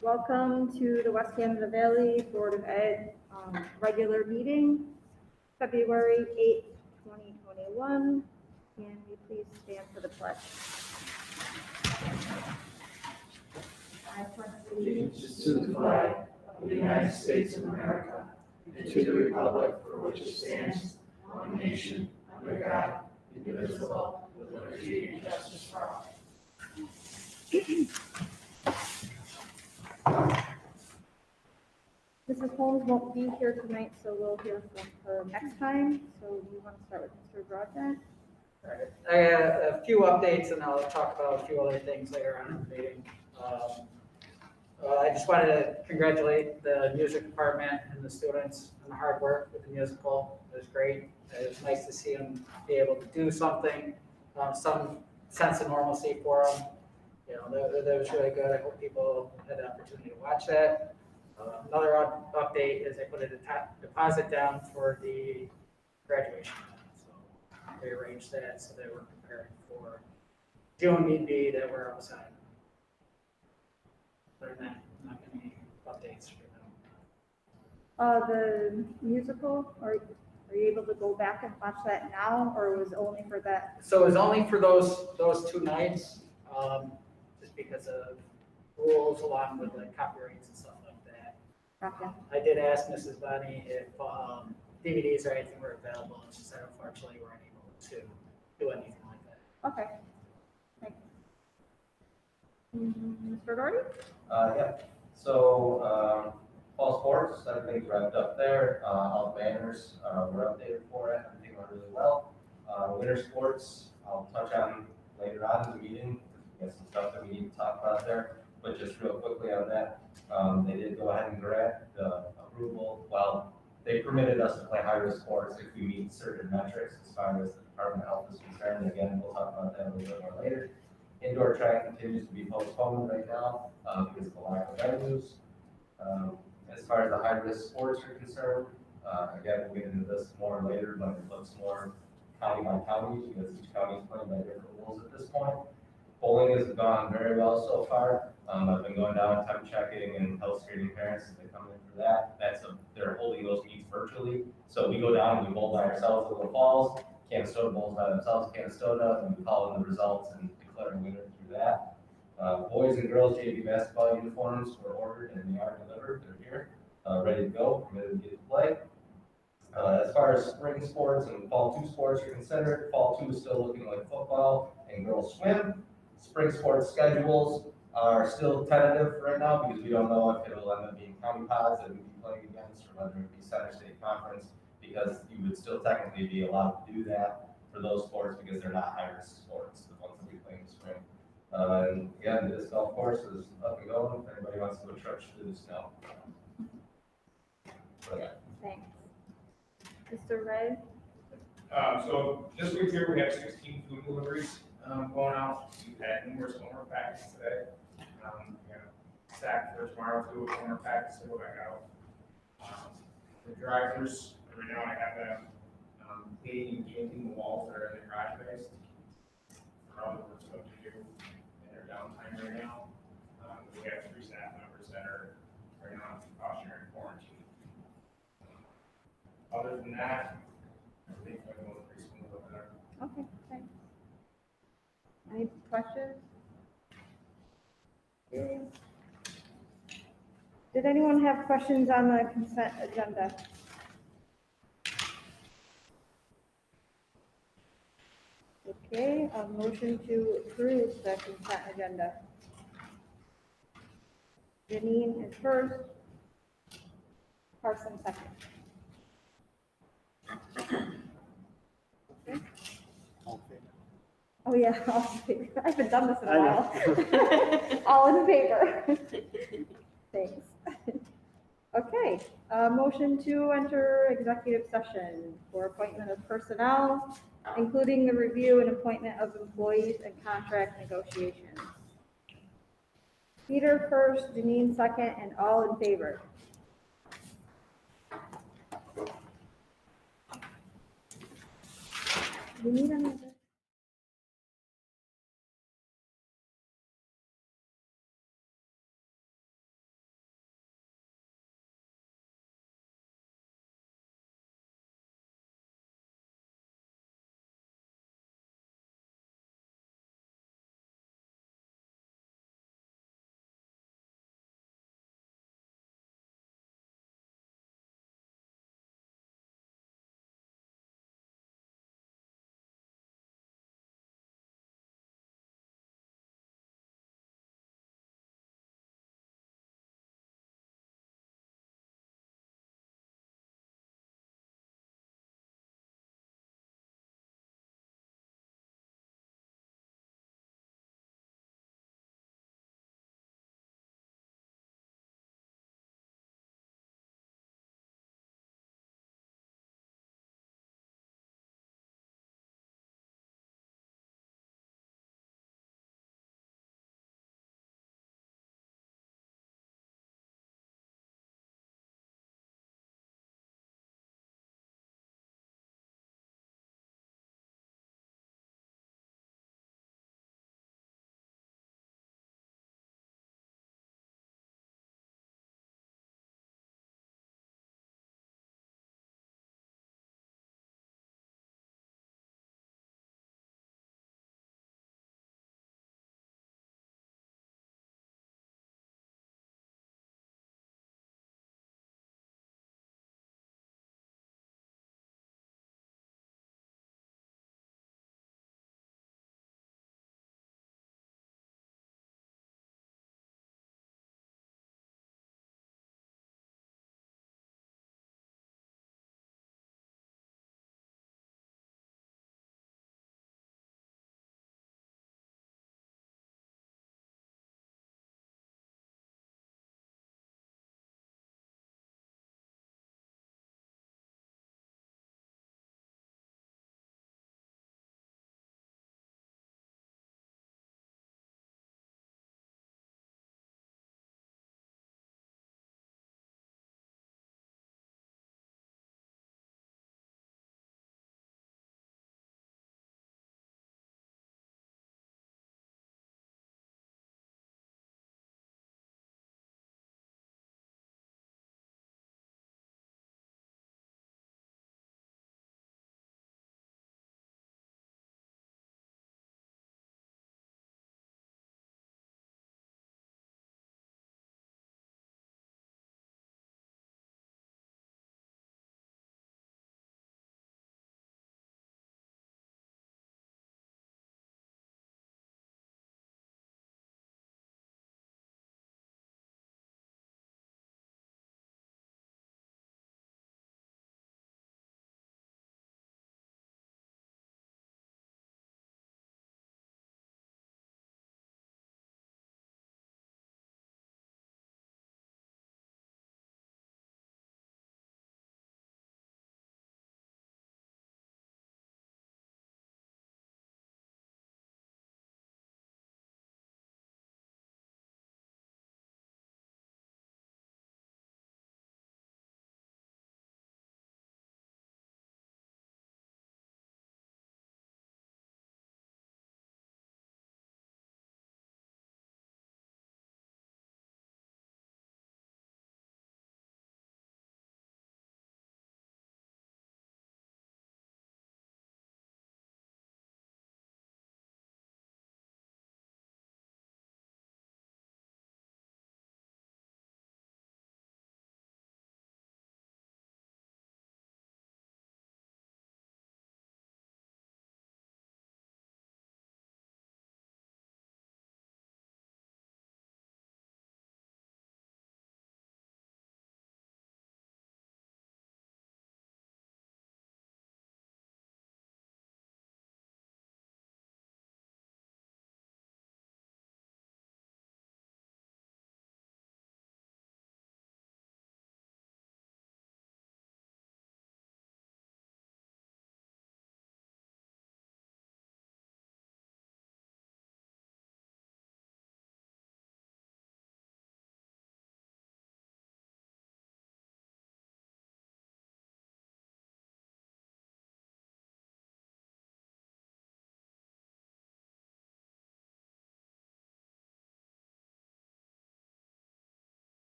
Welcome to the West Canada Valley Board of Ed regular meeting, February 8th, 2021. Can we please stand for the pledge? I pledge allegiance to the flag of the United States of America and to the republic for which it stands, one nation, under God, indivisible, with liberty and justice for all. Mrs. Holmes won't be here tonight, so we'll hear from her next time. So we want to start with Mr. Broadbent. All right. I have a few updates, and I'll talk about a few other things later on in the meeting. I just wanted to congratulate the music department and the students on the hard work with the musical. It was great. It was nice to see them be able to do something, some sense of normalcy for them. You know, that was really good. I hope people had the opportunity to watch that. Another update is I put a deposit down for the graduation. So we arranged that so they were prepared for June need be that we're outside. Other than that, not any updates for them. The musical, are you able to go back and watch that now, or was it only for that? So it was only for those 2 nights, just because of rules along with like copyrights and stuff like that. Gotcha. I did ask Mrs. Bunny if DVDs or anything were available, and she said unfortunately we're unable to do anything like that. Okay. Thanks. Mr. Doherty? Yeah. So fall sports, everything's wrapped up there. All the banners were updated for it. Everything went really well. Winter sports, I'll touch on later on in the meeting. We have some stuff that we need to talk about there. But just real quickly on that, they did go ahead and grant the approval. Well, they permitted us to play high-risk sports if we meet certain metrics as far as the Department of Health is concerned. Again, we'll talk about that a little bit more later. Indoor track continues to be postponed right now because of the lack of venues. As far as the high-risk sports are concerned, again, we'll get into this more later, but it looks more county by county because each county is playing by different rules at this point. Bowling has gone very well so far. I've been going down, time checking, and health screening parents as they come in for that. They're holding those meets virtually. So we go down and we bowl by ourselves at Little Falls. Canastota bowls by themselves, Canastota, and we call in the results and declare a winner through that. Boys and girls JV basketball uniforms were ordered and they are delivered. They're here, ready to go, permitted to get to play. As far as spring sports and fall 2 sports are considered, fall 2 is still looking like football and girls swim. Spring sports schedules are still tentative right now because we don't know if it'll end up being county pods that we'd be playing against or whether it be Center State Conference, because you would still technically be allowed to do that for those sports because they're not high-risk sports, the ones that we play in the spring. And again, this golf course is up and going if anybody wants to go trudge through the snow. So, yeah. Thanks. Mr. Ray? So this week here, we have 16 food deliveries going out. We've had numerous owner packs today. We got a stack for tomorrow too, with owner packs to go back out. The drivers, right now I have them painting and painting the walls that are in the garage base for all the work stuff to do in their downtime right now. We have 3 staff members that are right now in precautionary quarantine. Other than that, I think I'm going pretty smooth over there. Okay, thanks. Any questions? Okay. Did anyone have questions on the consent agenda? Okay, a motion to approve the consent agenda. Janine is first. Carson second. Okay. Oh yeah, all in favor. I haven't done this in a while. All in favor. Thanks. Okay, motion to enter executive session for appointment of personnel, including the review and appointment of employees and contract negotiations. Peter first, Janine second, and all in favor. We need another.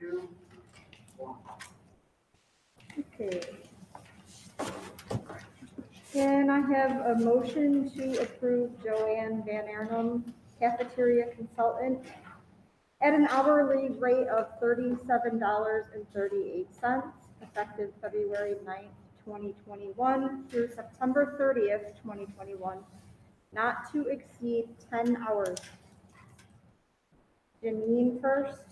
2, 1. Okay. Can I have a motion to approve Joanne Van Arnhem, cafeteria consultant, at an hourly rate of $37.38, effective February 9th, 2021 through September 30th, 2021, not to exceed 10 hours. Janine first.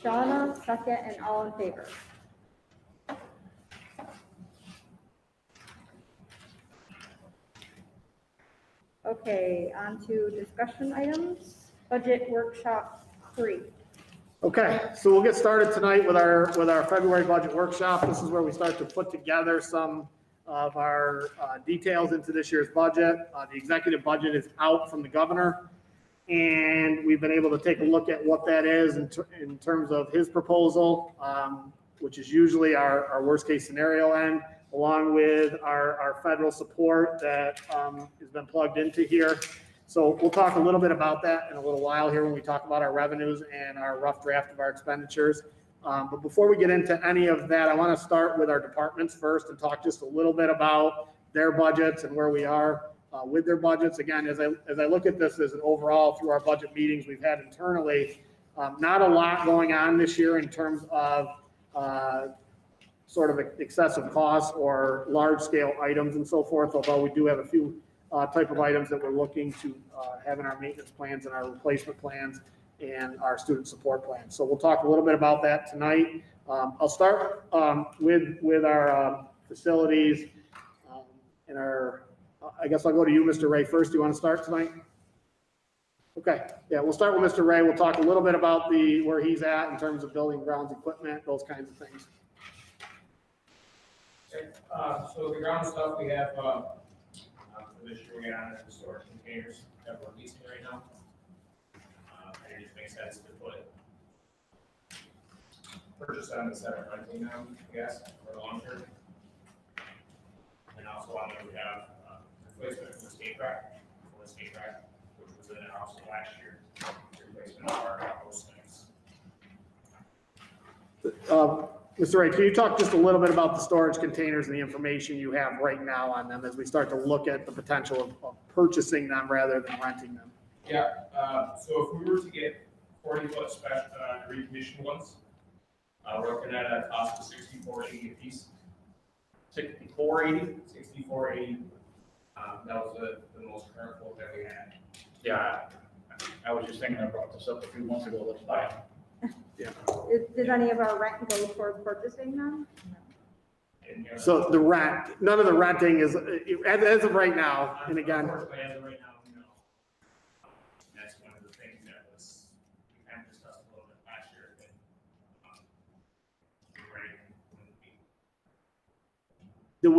Shauna second, and all in favor. Okay, on to discussion items. Budget workshop 3. Okay, so we'll get started tonight with our February budget workshop. This is where we start to put together some of our details into this year's budget. The executive budget is out from the governor, and we've been able to take a look at what that is in terms of his proposal, which is usually our worst case scenario end, along with our federal support that has been plugged into here. So we'll talk a little bit about that in a little while here when we talk about our revenues and our rough draft of our expenditures. But before we get into any of that, I want to start with our departments first and talk just a little bit about their budgets and where we are with their budgets. Again, as I look at this as an overall through our budget meetings we've had internally, not a lot going on this year in terms of sort of excessive costs or large scale items and so forth, although we do have a few type of items that we're looking to have in our maintenance plans and our replacement plans and our student support plans. So we'll talk a little bit about that tonight. I'll start with our facilities and I guess I'll go to you, Mr. Ray, first. Do you want to start tonight? Okay, yeah, we'll start with Mr. Ray. We'll talk a little bit about where he's at in terms of building grounds equipment, those kinds of things. Okay, so the ground stuff we have, for this year, we got the storage containers that we're leasing right now. And it just makes sense to purchase them instead of renting them, I guess, for the long term. And also on there, we have replacement for the skate rack, which was in the house last year, replacement of our house things. Mr. Ray, can you talk just a little bit about the storage containers and the information you have right now on them as we start to look at the potential of purchasing them rather than renting them? Yeah, so if we were to get 40-foot reconditioned ones, we're looking at a cost of $64.80 a piece. $64.80? $64.80. That was the most current quote that we had. Yeah, I was just thinking, I brought this up a few months ago, let's buy them. Did any of our rent go toward purchasing them? And, So the rent, none of the renting is, as of right now, and again, unfortunately, as of right now, no. That's one of the things that we kind of discussed a little bit last year, that right wouldn't be. did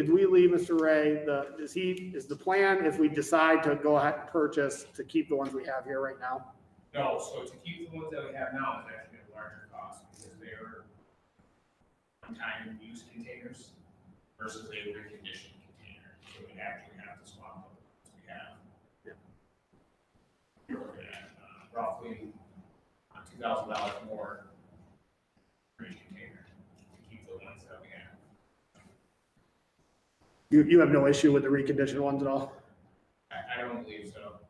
we leave Mr. Ray, is the plan if we decide to go ahead and purchase to keep the ones we have here right now? No, so to keep the ones that we have now is actually a larger cost because they are one-time use containers versus a reconditioned container. So we actually have to swap out the ones we have. Yeah. We're looking at roughly $2,000 more for each container to keep the ones that we have. You have no issue with the reconditioned ones at all? I don't believe so.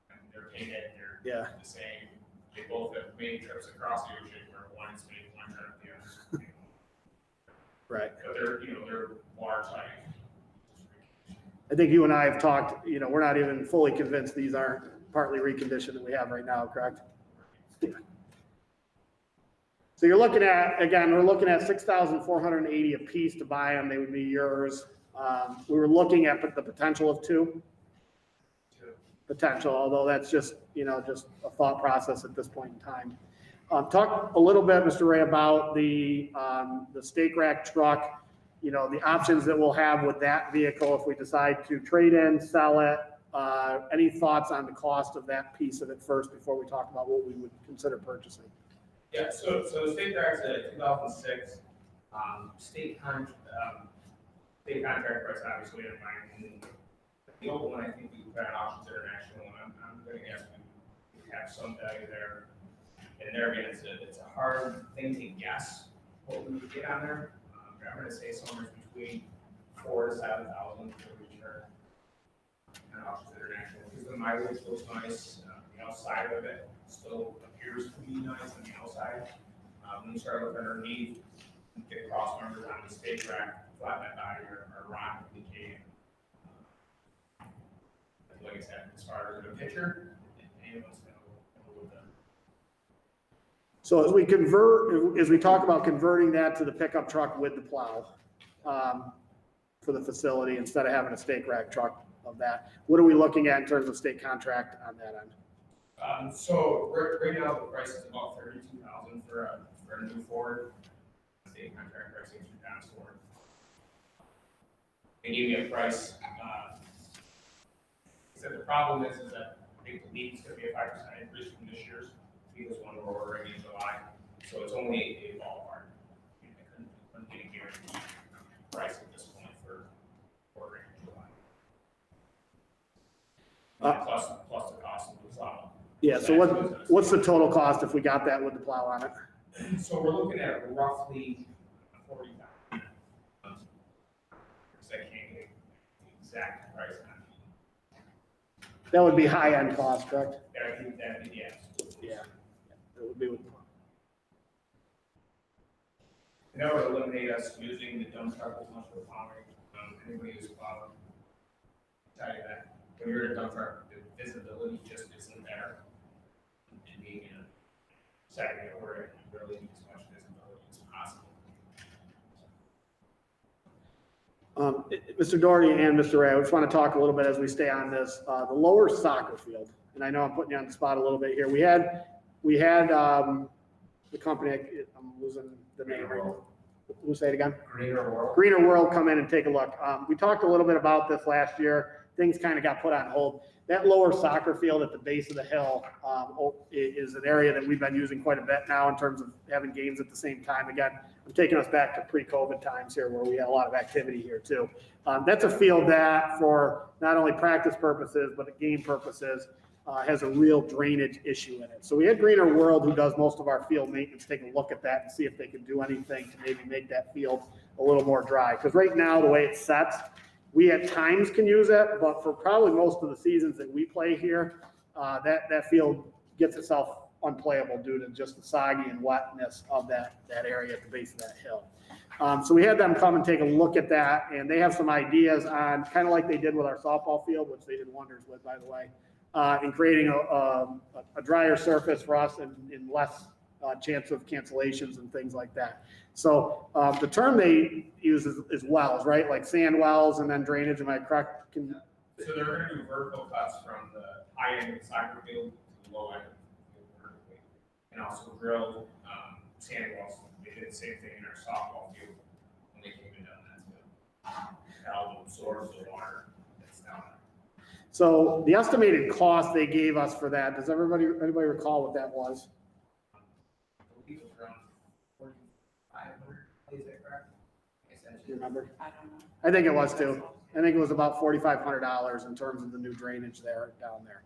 And they're painted, they're Yeah. the same. They both have made trips across the ocean where one is made one trip, the other. Right. But they're large, like. I think you and I have talked, we're not even fully convinced these aren't partly reconditioned that we have right now, correct? Yeah. So we're looking at $6,480 a piece to buy them. They would be yours. We were looking at the potential of two. Potential, although that's just a thought process at this point in time. Talk a little bit, Mr. Ray, about the stake rack truck, the options that we'll have with that vehicle if we decide to trade in, sell it. Any thoughts on the cost of that piece of it first before we talk about what we would consider purchasing? Yeah, so the state rack's a 2006 state contract price, obviously, in mind. The old one, I think we put on Auctions International, and I'm going to guess we have have some value there. And there again, it's a hard thing to guess what we would get on there. I'm gonna say somewhere between 4,000 to 7,000 for the return. And options international, because the mileage looks nice, the outside of it still appears to be nice on the outside. When you start looking underneath, you get cross members on the stake rack, flatbed body, or rock decaying. Like I said, as far as the picture, anyone's gonna go with them. So as we talk about converting that to the pickup truck with the plow, for the facility, instead of having a stake rack truck of that, what are we looking at in terms of state contract on that end? So right now, the price is about 32,000 for a new Ford. State contract pricing through Don's Ford. They gave me a price, he said the problem is that they believe it's gonna be a 5% increase from this year's, because one we're ordering in July, so it's only a ballpark. I couldn't get a guaranteed price at this point for ordering in July. Plus the cost of the plow. Yeah, so what's the total cost if we got that with the plow on it? So we're looking at roughly 40,000. I can't get the exact price on it. That would be high-end cost, correct? Yeah, I think that'd be, yes. Yeah. It would be with the plow. And that would eliminate us using the dump truck as much for plowing. Anybody who's plowing, tell you that when you're in a dump truck, the visibility just isn't there. And being in a second order, you really need as much visibility as possible. Mr. Doherty and Mr. Ray, I just want to talk a little bit as we stay on this, the lower soccer field. And I know I'm putting you on the spot a little bit here. We had the company, I'm losing the name. We'll say it again. Greener World come in and take a look. We talked a little bit about this last year. Things kind of got put on hold. That lower soccer field at the base of the hill is an area that we've been using quite a bit now in terms of having games at the same time. Again, I'm taking us back to pre-COVID times here where we had a lot of activity here too. That's a field that for not only practice purposes, but game purposes, has a real drainage issue in it. So we had Greener World, who does most of our field maintenance, take a look at that and see if they can do anything to maybe make that field a little more dry. Because right now, the way it's set, we at times can use it, but for probably most of the seasons that we play here, that field gets itself unplayable due to just the soggy and wetness of that area at the base of that hill. So we had them come and take a look at that, and they have some ideas on, kind of like they did with our softball field, which they did wonders with, by the way, in creating a drier surface for us and less chance of cancellations and things like that. So the term they use is wells, right? Like sand wells and then drainage. Am I correct? So they're going to do vertical cuts from the high end of the soccer field to the low end of the field vertically, and also drill sand wells. They did the same thing in our softball field when they came in down that field. That'll absorb the water that's down there. So the estimated cost they gave us for that, does anybody recall what that was? I believe it was around 4,500. Is that correct? Do you remember? I don't know. I think it was too. I think it was about $4,500 in terms of the new drainage there down there.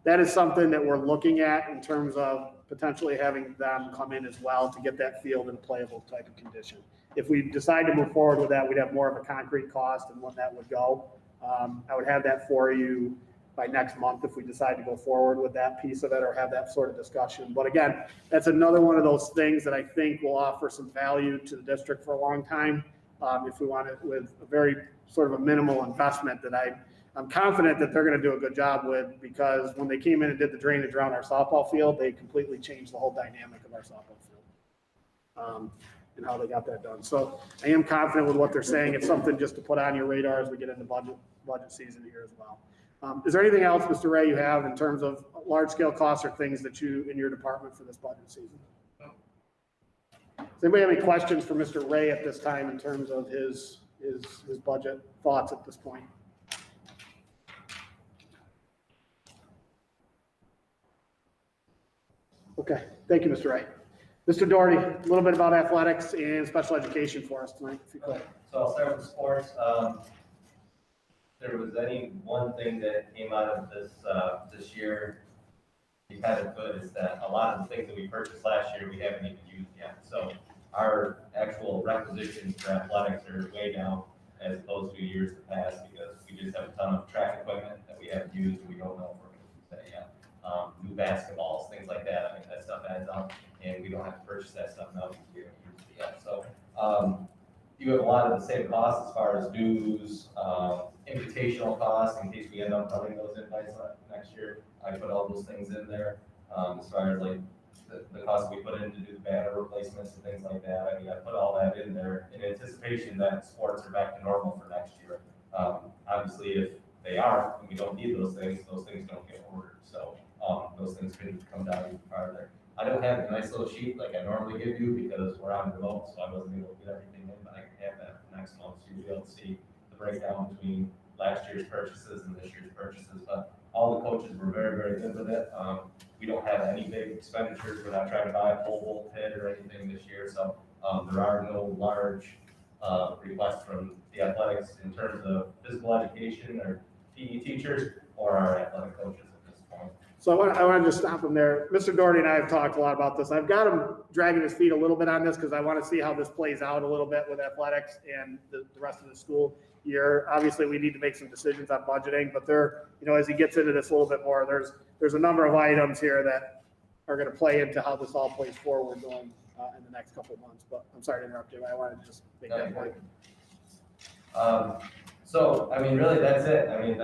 That is something that we're looking at in terms of potentially having them come in as well to get that field in a playable type of condition. If we decide to move forward with that, we'd have more of a concrete cost and when that would go. I would have that for you by next month if we decide to go forward with that piece of it or have that sort of discussion. But again, that's another one of those things that I think will offer some value to the district for a long time. If we want it with a very sort of a minimal investment that I'm confident that they're going to do a good job with, because when they came in and did the drainage around our softball field, they completely changed the whole dynamic of our softball field. And how they got that done. So I am confident with what they're saying. It's something just to put on your radar as we get into budget season here as well. Is there anything else, Mr. Ray, you have in terms of large scale costs or things that you in your department for this budget season? Does anybody have any questions for Mr. Ray at this time in terms of his budget thoughts at this point? Okay, thank you, Mr. Ray. Mr. Doherty, a little bit about athletics and special education for us tonight, if you could. So I'll start with sports. There was any one thing that came out of this year be kind of good is that a lot of the things that we purchased last year, we haven't even used yet. So our actual requisitions for athletics are way down as opposed to years past because we just have a ton of track equipment that we haven't used and we don't know if we're going to use that yet. New basketballs, things like that. I mean, that stuff adds up and we don't have to purchase that stuff now because we haven't used it yet. So you have a lot of the same costs as far as dues, invitational costs in case we end up running those invites next year. I put all those things in there as far as like the cost we put in to do the banner replacements and things like that. I mean, I put all that in there in anticipation that sports are back to normal for next year. Obviously, if they are, and we don't need those things don't get ordered. So those things could come down even farther. I don't have a nice little sheet like I normally give you because we're on remote, so I wasn't able to get everything in, but I can have that for next month, so you'll be able to see the breakdown between last year's purchases and this year's purchases. But all the coaches were very, very good with it. We don't have any big expenditures. We're not trying to buy a pole vault pit or anything this year, so there are no large requests from the athletics in terms of physical education or PE teachers or our athletic coaches at this point. So I want to just stop him there. Mr. Doherty and I have talked a lot about this. I've got him dragging his feet a little bit on this because I want to see how this plays out a little bit with athletics and the rest of the school year. Obviously, we need to make some decisions on budgeting, but there, as he gets into this a little bit more, there's a number of items here that are going to play into how this all plays forward going in the next couple of months. But I'm sorry to interrupt you. I wanted to just make that point. So, I mean, really, that's it. I mean,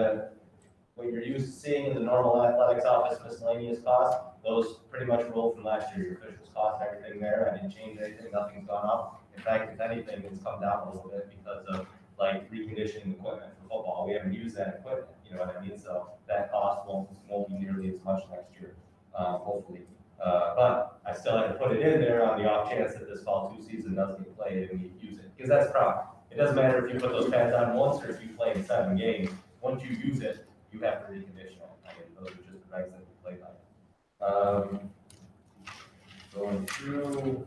what you're used to seeing in the normal athletics office miscellaneous costs, those pretty much roll from last year. Your officials cost, everything there. I didn't change anything. Nothing's gone up. In fact, if anything, it's come down a little bit because of like reconditioning equipment for football. We haven't used that equipment. You know what I mean? So that cost won't be nearly as much next year, hopefully. But I still had to put it in there on the off chance that this fall 2 season doesn't get played and we use it. Because that's the problem. It doesn't matter if you put those pads on once or if you play in 7 games. Once you use it, you have to recondition it. I mean, those are just the regs that we play by. Going through,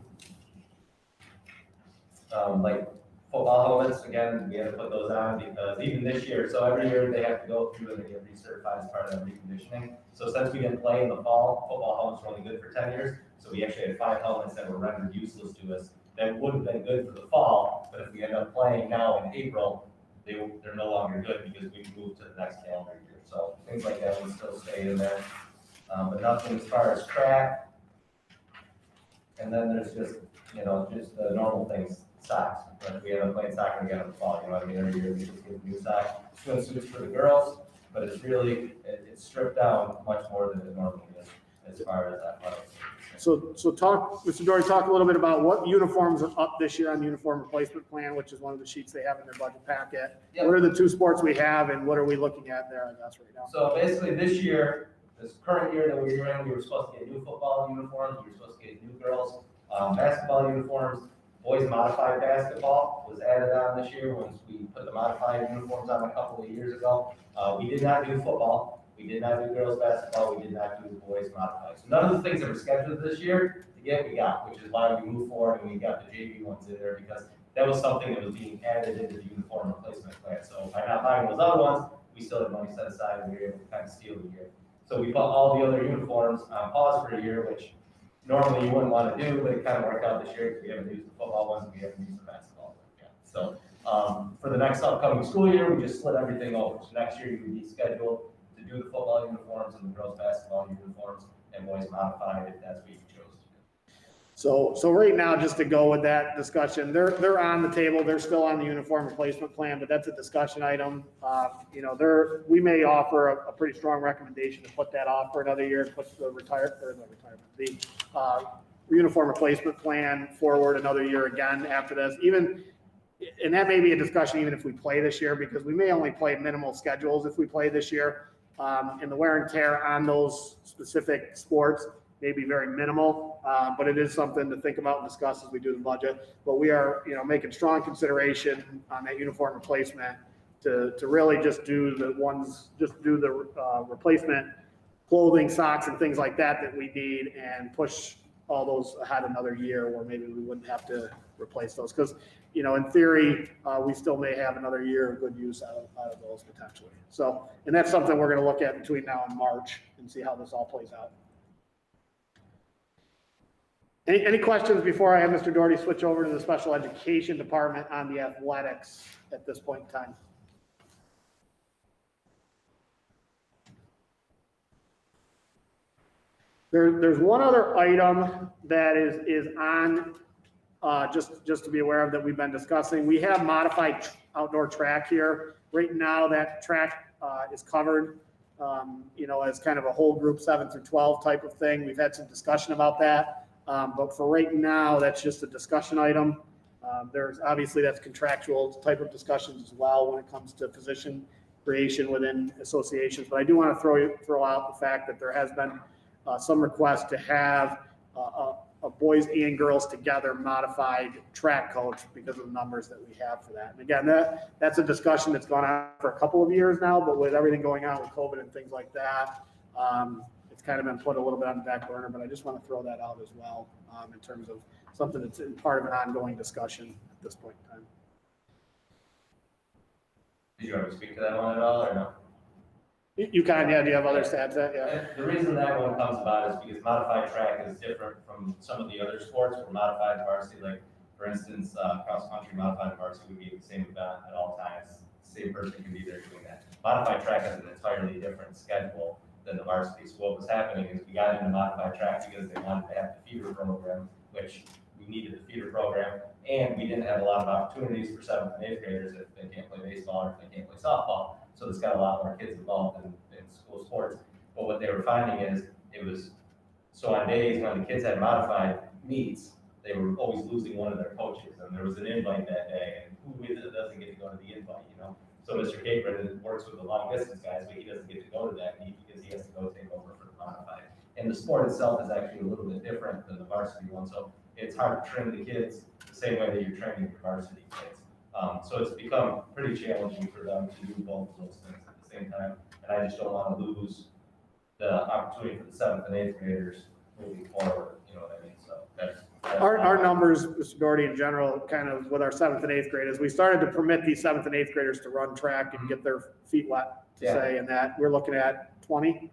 like football helmets, again, we had to put those on because even this year, so every year they have to go through and they get recertified as part of reconditioning. So since we didn't play in the fall, football helmets were only good for 10 years. So we actually had 5 helmets that were rendered useless to us that would have been good for the fall, but if we end up playing now in April, they're no longer good because we moved to the next calendar year. So things like that would still stay in there, but nothing as far as track. And then there's just the normal things, socks. Like we end up playing soccer again in the fall. You know what I mean? Every year we just get new socks, swimsuits for the girls, but it's really it's stripped down much more than it normally is as far as athletics. So Mr. Doherty, talk a little bit about what uniforms are up this year on the uniform replacement plan, which is one of the sheets they have in their budget packet. Yep. What are the 2 sports we have and what are we looking at there, I guess, right now? So basically this current year that we were in, we were supposed to get new football uniforms, we were supposed to get new girls basketball uniforms. Boys modified basketball was added on this year once we put the modified uniforms on a couple of years ago. We did not do football. We did not do girls basketball. We did not do the boys modified. So none of the things that were scheduled this year to get, we got, which is why we moved forward and we got the JV ones in there because that was something that was being added into the uniform replacement plan. So by not buying those other ones, we still had money set aside and we were able to kind of steal the year. So we put all the other uniforms on pause for a year, which normally you wouldn't want to do, but it kind of worked out this year because we haven't used the football ones and we haven't used the basketball ones yet. So for the next upcoming school year, we just split everything over. So next year you would be scheduled to do the football uniforms and the girls basketball uniforms and boys modified if that's what you chose to do. So right now, just to go with that discussion, they're on the table. They're still on the uniform replacement plan, but that's a discussion item. We may offer a pretty strong recommendation to put that off for another year and put the uniform replacement plan forward another year again after this. And that may be a discussion even if we play this year, because we may only play minimal schedules if we play this year. And the wear and tear on those specific sports may be very minimal, but it is something to think about and discuss as we do the budget. But we are, making strong consideration on that uniform replacement to really just do the replacement clothing, socks, and things like that we need, and push all those ahead another year where maybe we wouldn't have to replace those. Because, in theory, we still may have another year of good use out of those potentially. So, and that's something we're going to look at between now and March and see how this all plays out. Any questions before I have Mr. Doherty switch over to the special education department on the athletics at this point in time? There's one other item that is on, just to be aware of that we've been discussing. We have modified outdoor track here. Right now, that track is covered, as kind of a whole group 7 through 12 type of thing. We've had some discussion about that. But for right now, that's just a discussion item. There's obviously that's contractual type of discussions as well when it comes to position creation within associations. But I do want to throw out the fact that there has been some request to have a boys and girls together modified track coach because of the numbers that we have for that. And again, that's a discussion that's gone on for a couple of years now, but with everything going on with COVID and things like that, it's kind of been put a little bit on the back burner, but I just want to throw that out as well in terms of something that's part of an ongoing discussion at this point in time. Did you want to speak to that one at all, or no? You can, yeah. Do you have other stats that? Yeah. And the reason that one comes about is because modified track is different from some of the other sports where modified varsity, like for instance, cross country modified varsity would be the same event at all times. The same person can be there doing that. Modified track has an entirely different schedule than the varsity. So what was happening is we got into modified track because they wanted to have the feeder program, which we needed the feeder program, and we didn't have a lot of opportunities for 7th and 8th graders if they can't play baseball or if they can't play softball. So it's got a lot more kids involved in school sports. But what they were finding is so on days when the kids had modified meets, they were always losing one of their coaches, and there was an invite that day, and who doesn't get to go to the invite, So Mr. Capron works with the long distance guys, but he doesn't get to go to that meet because he has to go take over for the modified. And the sport itself is actually a little bit different than the varsity one, so it's hard to train the kids the same way that you're training your varsity kids. So it's become pretty challenging for them to do both of those things at the same time, and I just don't want to lose the opportunity for the 7th and 8th graders moving forward, you know what I mean? So that's Our numbers, Mr. Doherty, in general, kind of with our 7th and 8th graders, we started to permit these 7th and 8th graders to run track and get their feet wet, to say, and that we're looking at 20.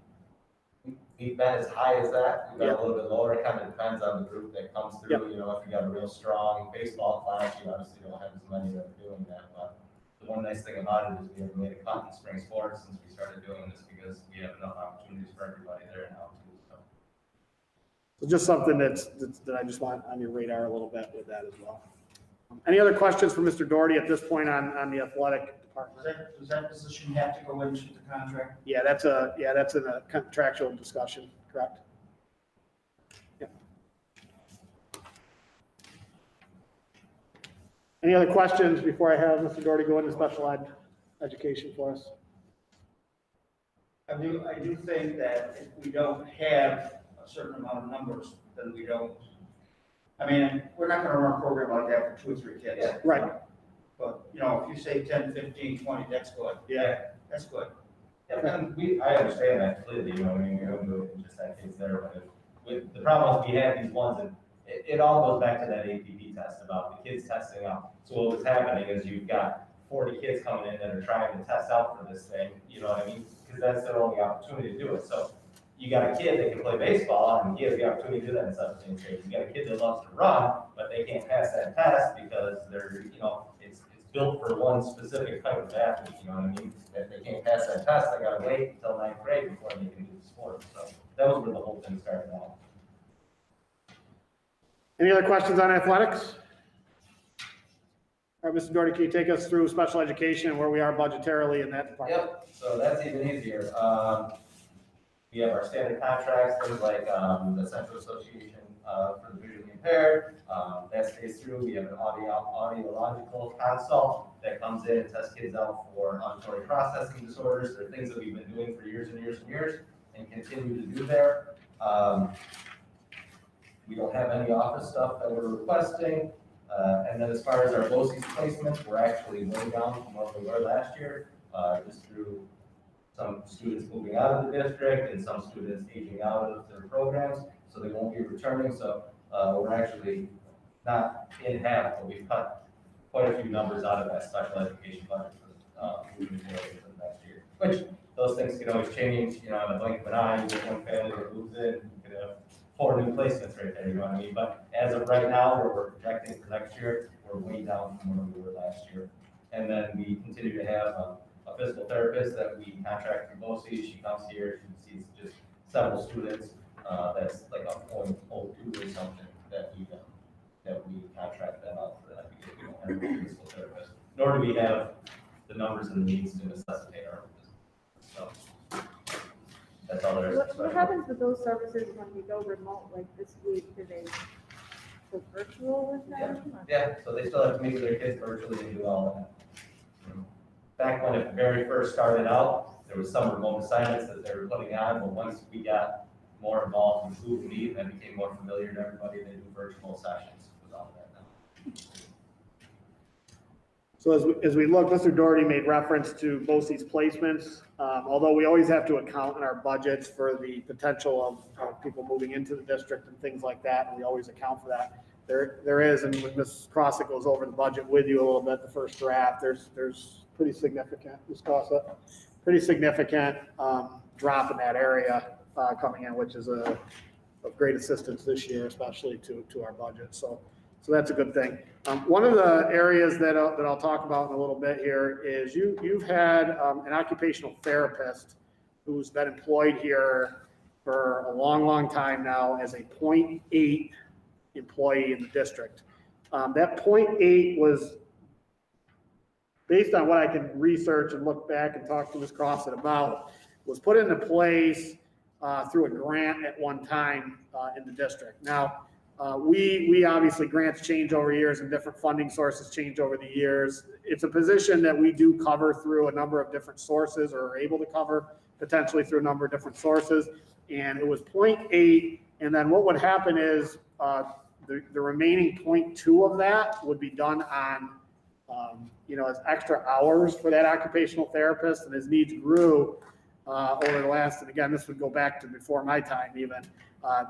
We've been as high as that, we've been a little bit lower, it kind of depends on the group that comes through, if you got a real strong baseball class, you obviously don't have as many that are doing that, but the one nice thing about it is we haven't made a cut in spring sports since we started doing this because we have enough opportunities for everybody there now too, so. So just something that I just want on your radar a little bit with that as well. Any other questions for Mr. Doherty at this point on the athletic department? Does that position have to go into the contract? Yeah, that's in a contractual discussion, correct? Yep. Any other questions before I have Mr. Doherty go into special ed education for us? I do think that if we don't have a certain amount of numbers, then we don't, we're not gonna run a program like that for 2 or 3 kids. Yeah. Right. But, if you say 10, 15, 20, that's good. Yeah. That's good. Yeah, and I understand that completely, we don't do it just that kids there, but the problem is we have these ones and it all goes back to that APB test about the kids testing out. So what was happening is you've got 40 kids coming in that are trying to test out for this thing, you know what I mean? Because that's their only opportunity to do it. So you got a kid that can play baseball and he has the opportunity to do that in 17th grade. You got a kid that loves to run, but they can't pass that test because they're, it's built for one specific type of athlete, you know what I mean? If they can't pass that test, they gotta wait until 9th grade before they can do the sport. So that was where the whole thing started out. Any other questions on athletics? All right, Mr. Doherty, can you take us through special education and where we are budgetarily in that department? Yep, so that's even easier. We have our standard contracts, things like the Central Association for the Visually Impaired, that stays through. We have an audiological consult that comes in and tests kids out for auditory processing disorders. They're things that we've been doing for years and years and years and continue to do there. We don't have any office stuff that we're requesting. And then as far as our Boces placements, we're actually way down from what we were last year, just through some students moving out of the district and some students aging out of their programs, so they won't be returning. So we're actually not in half, but we've cut quite a few numbers out of that special education budget for moving forward for the next year. Which those things can always change, in the blink of an eye. You get one family that moves in, you could have 4 new placements right there, you know what I mean? But as of right now, where we're projecting for next year, we're way down from where we were last year. And then we continue to have a physical therapist that we contract from Boces. She comes here, she sees just several students. That's like a 0.02 or something that we contract them out for that. We don't have a physical therapist, nor do we have the numbers and the needs to necessitate our own business. So that's all there is. What happens with those services when we go remote, like this week? Do they go virtual with them? Yeah, so they still have to meet with their kids virtually and do all of that. Back when it very first started out, there was some remote assignments that they were putting on, but once we got more involved in Google Meet, and that became more familiar to everybody, they do virtual sessions with all of that now. So as we look, Mr. Doherty made reference to Boces Placements. Although we always have to account in our budgets for the potential of people moving into the district and things like that, and we always account for that. There is, and when Ms. Crossett goes over the budget with you a little bit, the first draft, there's pretty significant, Ms. Crossett, pretty significant drop in that area coming in, which is of great assistance this year, especially to our budget. So that's a good thing. One of the areas that I'll talk about in a little bit here is you've had an occupational therapist who's been employed here for a long time now as a 0.8 employee in the district. That 0.8 was based on what I can research and look back and talk to Ms. Crossett about, was put into place through a grant at one time in the district. Now, we obviously, grants change over years and different funding sources change over the years. It's a position that we do cover through a number of different sources, or are able to cover potentially through a number of different sources. And it was 0.8, and then what would happen is the remaining 0.2 of that would be done on as extra hours for that occupational therapist, and his needs grew over the last, and again, this would go back to before my time even.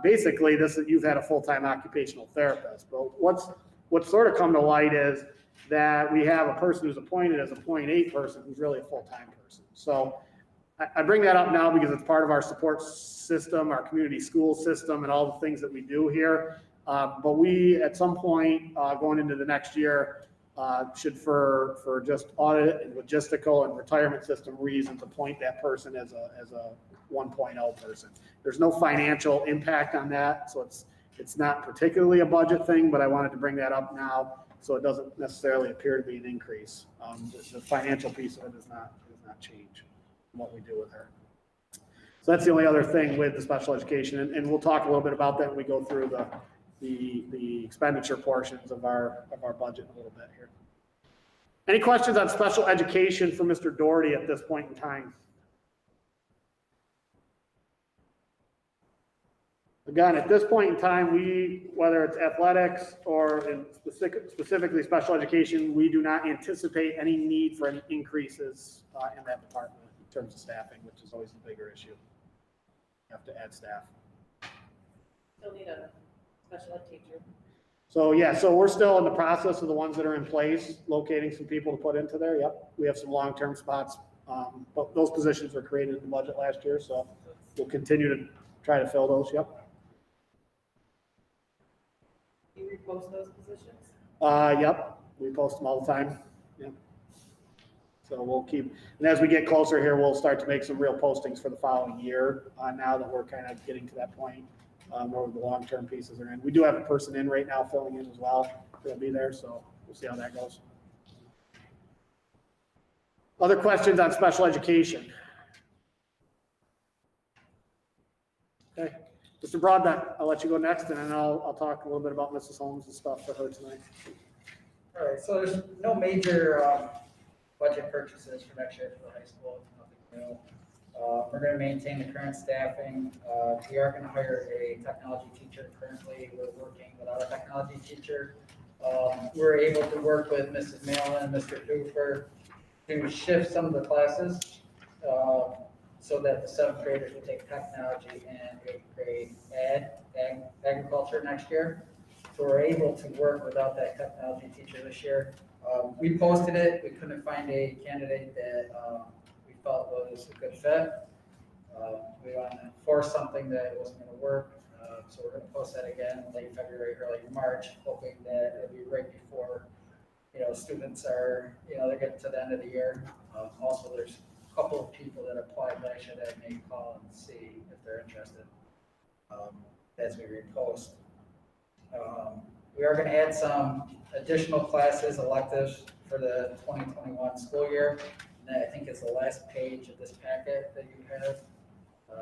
Basically, you've had a full-time occupational therapist, but what's sort of come to light is that we have a person who's appointed as a 0.8 person who's really a full-time person. So I bring that up now because it's part of our support system, our community school system, and all the things that we do here. But we, at some point, going into the next year, should for just audit and logistical and retirement system reasons appoint that person as a 1.0 person. There's no financial impact on that, so it's not particularly a budget thing, but I wanted to bring that up now so it doesn't necessarily appear to be an increase. The financial piece of it does not change from what we do with her. So that's the only other thing with the special education, and we'll talk a little bit about that when we go through the expenditure portions of our budget a little bit here. Any questions on special education for Mr. Doherty at this point in time? Again, at this point in time, whether it's athletics or specifically special education, we do not anticipate any need for any increases in that department in terms of staffing, which is always the bigger issue. You have to add staff. Still need a special ed teacher. So we're still in the process of the ones that are in place, locating some people to put into there. Yep, we have some long-term spots, but those positions were created in the budget last year, so we'll continue to try to fill those. Yep. You repost those positions? Yep, we post them all the time. Yep. So we'll keep, and as we get closer here, we'll start to make some real postings for the following year. Now that we're kind of getting to that point. Where the long-term pieces are in. We do have a person in right now filling in as well. They'll be there, so we'll see how that goes. Other questions on special education? Okay, Mr. Broadbent, I'll let you go next, and then I'll talk a little bit about Mrs. Holmes and stuff for her tonight. All right, so there's no major budget purchases for next year for the high school, nothing new. We're going to maintain the current staffing. We are going to hire a technology teacher. Currently, we're working without a technology teacher. We're able to work with Mrs. Malin and Mr. Hooper to shift some of the classes so that the 7th graders will take technology and 8th grade agriculture next year. So we're able to work without that technology teacher this year. We posted it. We couldn't find a candidate that felt was a good fit. We wanted to force something that wasn't going to work. So we're gonna post that again late February, early March, hoping that it'll be right before, students are, they're getting to the end of the year. Also, there's a couple of people that applied last year that may call and see if they're interested, as we repost. We are gonna add some additional classes, electives for the 2021 school year. And that I think is the last page of this packet that you have.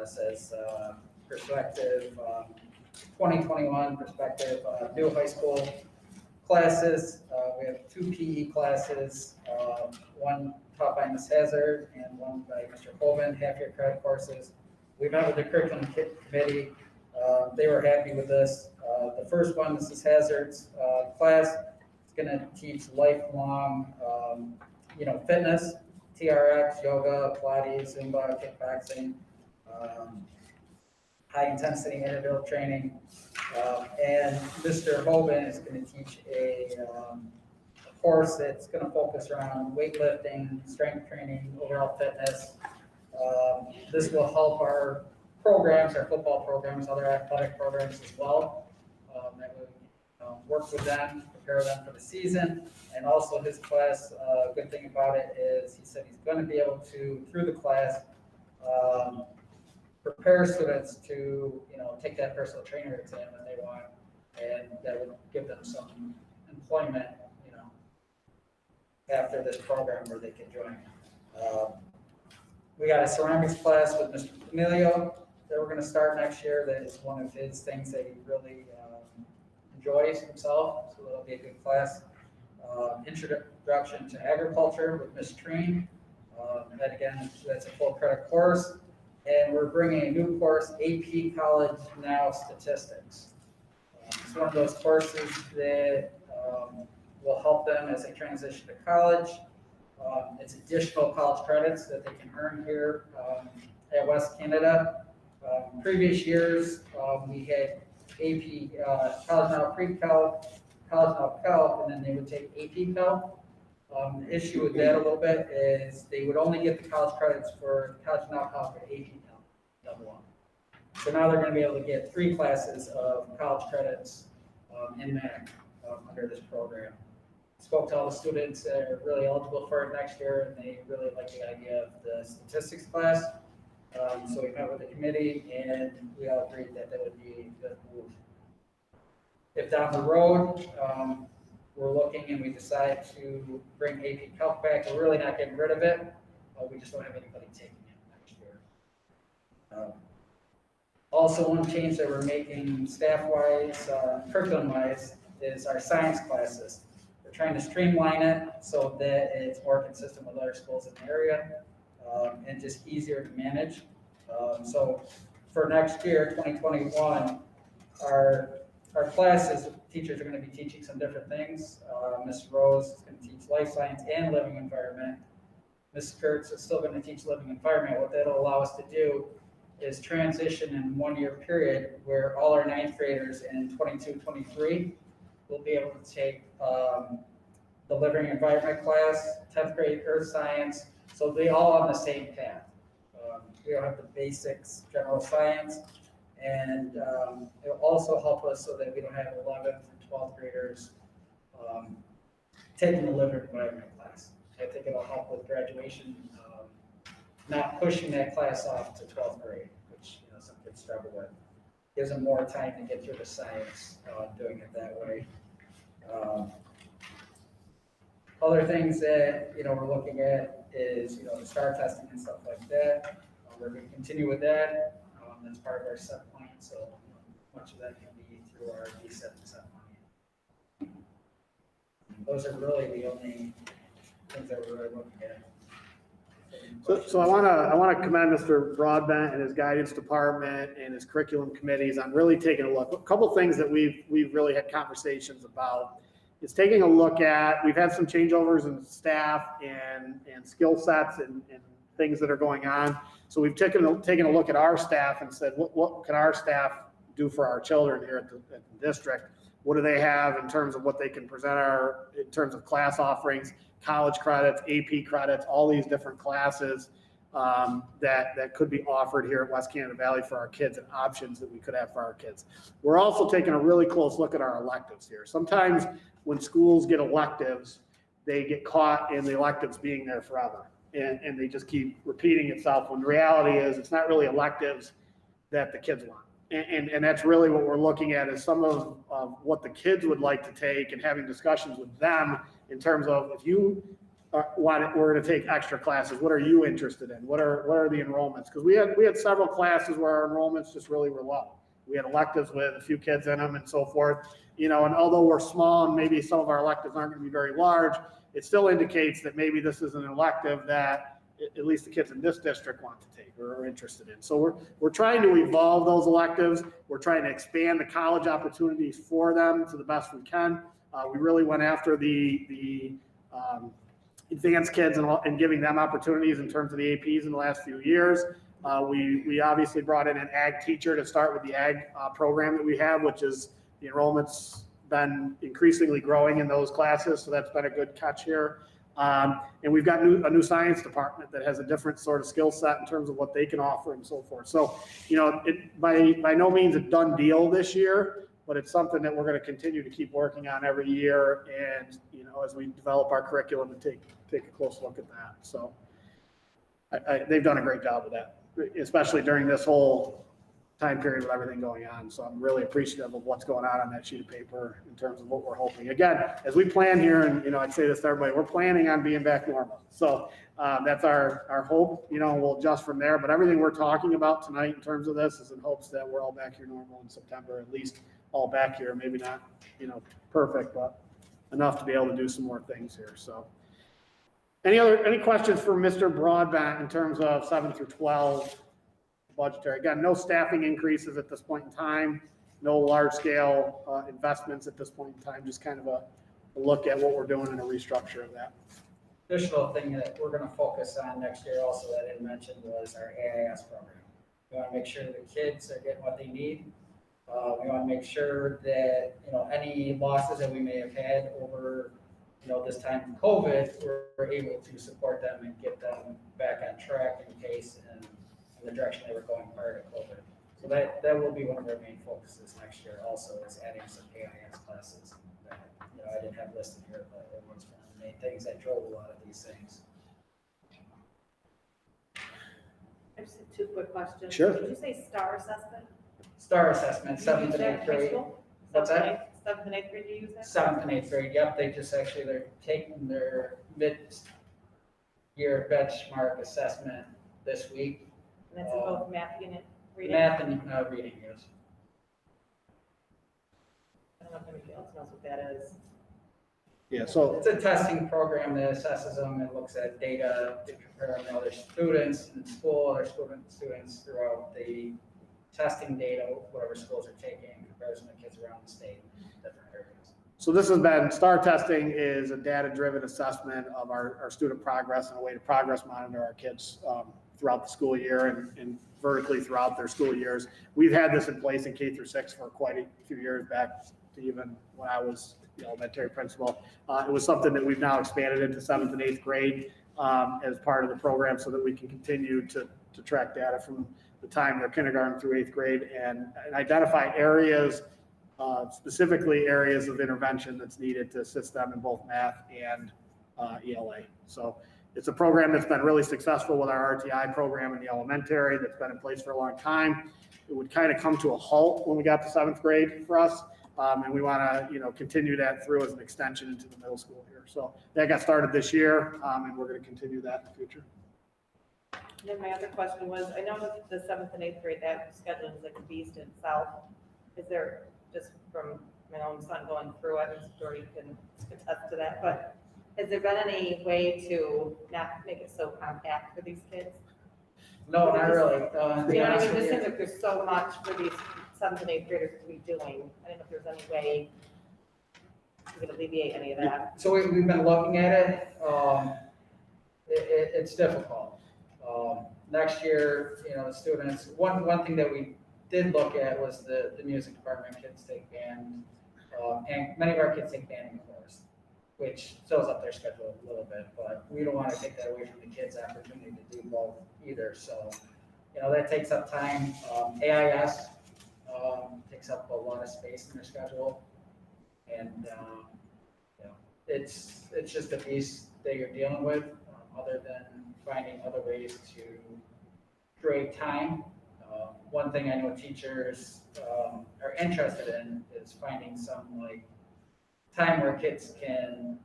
Says perspective, 2021 perspective, new high school classes. We have 2 PE classes, one taught by Ms. Hazard and one by Mr. Colvin, half-year credit courses. We met with the curriculum committee. They were happy with this. The first one, Mrs. Hazard's class, is going to teach lifelong, fitness, TRX, yoga, Pilates, Zumba, kickboxing, high-intensity interval training. And Mr. Hoban is going to teach a course that's going to focus around weightlifting, strength training, overall fitness. This will help our programs, our football programs, other athletic programs as well. That would work with them, prepare them for the season. And also his class, good thing about it is he said he's going to be able to, through the class, prepare students to, take that personal trainer exam that they want, and that would give them some employment, after this program where they can join. We got a ceramics class with Mr. Emilio that we're going to start next year. That is one of his things that he really enjoys himself, so that'll be a good class. Introduction to agriculture with Ms. Treen. That again, that's a full credit course. And we're bringing a new course, AP College Now Statistics. It's one of those courses that will help them as they transition to college. It's additional college credits that they can earn here at West Canada. Previous years, we had AP College Now Pre-Calc, College Now Calc, and then they would take AP Calc. The issue with that a little bit is they would only get the college credits for College Now Calc and AP Calc, level 1. So now they're going to be able to get 3 classes of college credits in MAC under this program. Spoke to all the students that are really eligible for it next year, and they really like the idea of the statistics class. So we met with the committee, and we all agreed that that would be a good move. If down the road, we're looking and we decide to bring AP Calc back, we're really not getting rid of it. We just don't have anybody taking it next year. Also, one change that we're making staff-wise, curriculum-wise, is our science classes. We're trying to streamline it so that it's more consistent with other schools in the area and just easier to manage. So for next year, 2021, our classes, teachers are going to be teaching some different things. Ms. Rose is going to teach life science and living environment. Ms. Kurtz is still going to teach living environment. What that'll allow us to do is transition in 1 year period where all our 9th graders in 22-23 will be able to take the living environment class, 10th grade earth science, so they all on the same path. We don't have the basics, general science, and it'll also help us so that we don't have 11th and 12th graders taking the living environment class. I think it'll help with graduation, not pushing that class off to 12th grade, which some kids struggle with. Gives them more time to get through the science, doing it that way. Other things that we're looking at is the STAR testing and stuff like that. We're going to continue with that. That's part of our set plan, so much of that can be through our DSET and set plan. Those are really the only things that we're really looking at. So I want to commend Mr. Broadbent and his guidance department and his curriculum committees on really taking a look. A couple things that we've really had conversations about is taking a look at, we've had some changeovers in staff and skill sets and things that are going on. So we've taken a look at our staff and said, what can our staff do for our children here at the district? What do they have in terms of what they can present in terms of class offerings, college credits, AP credits, all these different classes. that could be offered here at West Canada Valley for our kids and options that we could have for our kids. We're also taking a really close look at our electives here. Sometimes when schools get electives, they get caught in the electives being there forever. And they just keep repeating itself when the reality is it's not really electives that the kids want. And that's really what we're looking at is some of what the kids would like to take and having discussions with them in terms of if you we're going to take extra classes, what are you interested in? What are the enrollments? Because we had several classes where our enrollments just really were low. We had electives with a few kids in them and so forth. And although we're small and maybe some of our electives aren't going to be very large, it still indicates that maybe this is an elective that at least the kids in this district want to take or are interested in. So we're trying to evolve those electives. We're trying to expand the college opportunities for them to the best we can. We really went after the advanced kids and giving them opportunities in terms of the APs in the last few years. We obviously brought in an ag teacher to start with the ag program that we have, which is the enrollment's been increasingly growing in those classes. So that's been a good catch here. And we've got a new science department that has a different sort of skill set in terms of what they can offer and so forth. So, by no means a done deal this year, but it's something that we're going to continue to keep working on every year. And, as we develop our curriculum and take a close look at that. So they've done a great job with that, especially during this whole time period with everything going on. So I'm really appreciative of what's going on that sheet of paper in terms of what we're hoping. Again, as we plan here, and I'd say this to everybody, we're planning on being back normal. So that's our hope. We'll adjust from there. But everything we're talking about tonight in terms of this is in hopes that we're all back here normal in September, at least all back here. Maybe not, perfect, but enough to be able to do some more things here. So any questions for Mr. Broadbent in terms of 7 through 12? Budgetary. Again, no staffing increases at this point in time, no large scale investments at this point in time, just kind of a look at what we're doing and a restructure of that. Additional thing that we're going to focus on next year also that I didn't mention was our AIS program. We want to make sure the kids are getting what they need. We want to make sure that, any losses that we may have had over, this time from COVID, we're able to support them and get them back on track in case and the direction they were going prior to COVID. So that will be one of our main focuses next year also is adding some AIS classes that, I didn't have listed here, but it was one of the main things that drove a lot of these things. I just have 2 quick questions. Sure. Did you say STAR assessment? STAR assessment, 7th and 8th grade. What's that? 7th and 8th grade, you use that? 7th and 8th grade, yep, they're taking their mid-year benchmark assessment this week. And that's in both math and reading? Math and reading, yes. I don't know if anybody else knows what that is. Yeah, so It's a testing program that assesses them and looks at data to compare them to other students in school, other students throughout the testing data, whatever schools are taking, in comparison to kids around the state in different areas. So this has been, STAR testing is a data-driven assessment of our student progress and a way to progress monitor our kids throughout the school year and vertically throughout their school years. We've had this in place in K through 6 for quite a few years, back to even when I was the elementary principal. It was something that we've now expanded into 7th and 8th grade as part of the program so that we can continue to track data from the time they're kindergarten through 8th grade and identify areas, specifically areas of intervention that's needed to assist them in both math and ELA. So it's a program that's been really successful with our RTI program in the elementary that's been in place for a long time. It would kind of come to a halt when we got to 7th grade for us. And we want to, continue that through as an extension into the middle school here. So that got started this year, and we're going to continue that in the future. And then my other question was, I know that the 7th and 8th grade, that scheduling is like a beast in itself. Is there, just from my own son going through it, and Dory can attest to that, but has there been any way to not make it so compact for these kids? No, not really. You know what I mean? This seems like there's so much for these 7th and 8th graders to be doing. I don't know if there's any way we could alleviate any of that. So we've been looking at it. It's difficult. Next year, the students, one thing that we did look at was the music department. Kids take band, and many of our kids take band and chorus. which fills up their schedule a little bit, but we don't want to take that away from the kids' opportunity to do both either, so, that takes up time. AIS, takes up a lot of space in their schedule, and, it's just a beast that you're dealing with, other than finding other ways to create time. One thing I know teachers, are interested in is finding some time where kids can,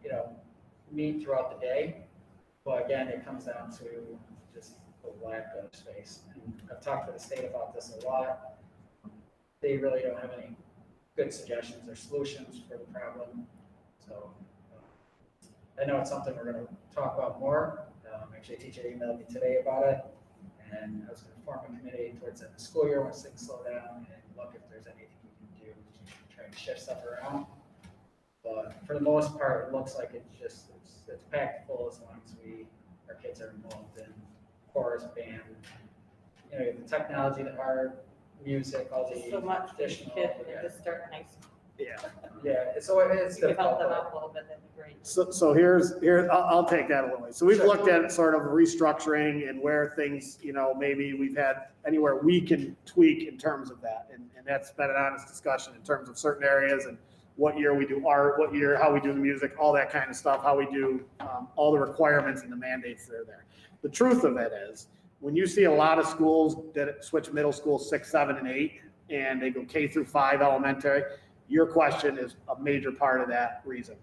meet throughout the day. But again, it comes down to just the lack of space. And I've talked to the state about this a lot. They really don't have any good suggestions or solutions for the problem. So I know it's something we're going to talk about more. Actually, a teacher emailed me today about it, and I was going to form a committee towards the end of the school year once things slow down and look if there's anything we can do to try and shift stuff around. But for the most part, it looks like it's packed full as long as our kids are involved in chorus, band, the technology, the art, music, all the So much for additional. kids when they're just starting high school. Yeah, so it's If you could help difficult. them out a little bit, that'd be great. So here's, I'll take that a little way. So we've Sure. looked at sort of restructuring and where things, maybe we've had anywhere we can tweak in terms of that. And that's been an honest discussion in terms of certain areas and what year we do art, what year, how we do the music, all that kind of stuff, how we do all the requirements and the mandates that are there. The truth of it is, when you see a lot of schools that switch middle school 6, 7, and 8, and they go K through 5 elementary, your question is a major part of that reason.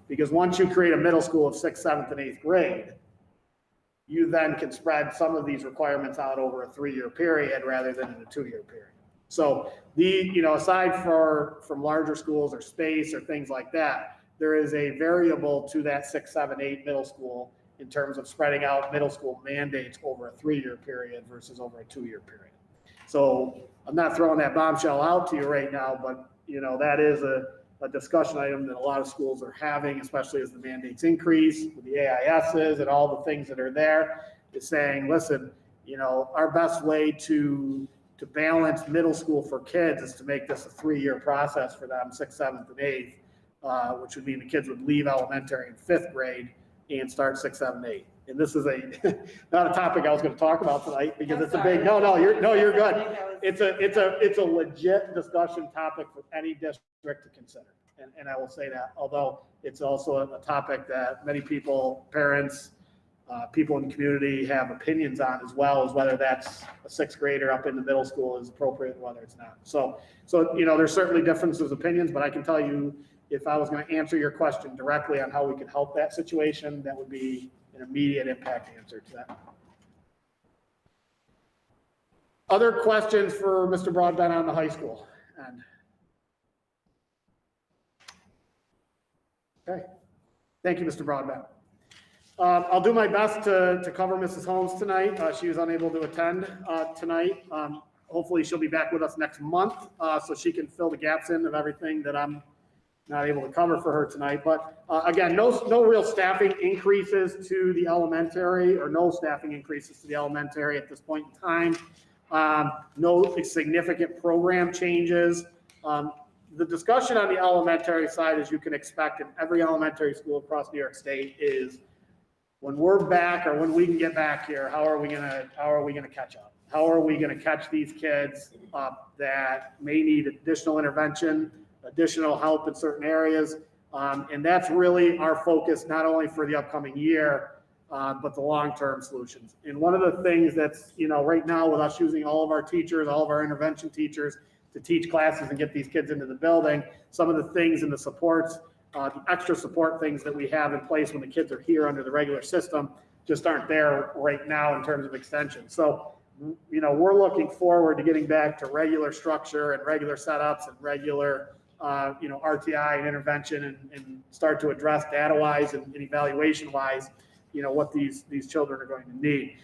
Because once you create a middle school of 6th, 7th, and 8th grade, you then can spread some of these requirements out over a 3-year period rather than in a 2-year period. So aside from larger schools or space or things like that, there is a variable to that 6, 7, 8 middle school in terms of spreading out middle school mandates over a 3-year period versus over a 2-year period. So I'm not throwing that bombshell out to you right now, but that is a discussion item that a lot of schools are having, especially as the mandates increase with the AISs and all the things that are there, is saying, listen, our best way to balance middle school for kids is to make this a 3-year process for them, 6th, 7th, and 8th, which would mean the kids would leave elementary in 5th grade and start 6, 7, 8. And this is not a topic I was going to talk about tonight because it's a big, you're good. It's a legit discussion topic for any district to consider. And I will say that, although it's also a topic that many people, parents, people in the community have opinions on, as well as whether that's a 6th grader up in the middle school is appropriate, whether it's not. So there's certainly differences of opinions, but I can tell you, if I was going to answer your question directly on how we could help that situation, that would be an immediate impact answer to that. Other questions for Mr. Broadbent on the high school end? Okay. Thank you, Mr. Broadbent. I'll do my best to cover Mrs. Holmes tonight. She was unable to attend tonight. Hopefully she'll be back with us next month so she can fill the gaps in of everything that I'm not able to cover for her tonight. But again, no real staffing increases to the elementary, or no staffing increases to the elementary at this point in time. No significant program changes. The discussion on the elementary side, as you can expect in every elementary school across New York State, is when we're back, or when we can get back here, how are we gonna catch up? How are we gonna catch these kids up that may need additional intervention, additional help in certain areas? And that's really our focus, not only for the upcoming year, but the long-term solutions. And one of the things that's, right now, with us using all of our teachers, all of our intervention teachers to teach classes and get these kids into the building, some of the things in the supports, the extra support things that we have in place when the kids are here under the regular system just aren't there right now in terms of extension. So, we're looking forward to getting back to regular structure and regular setups and regular RTI and intervention, and start to address data-wise and evaluation-wise, what these children are going to need.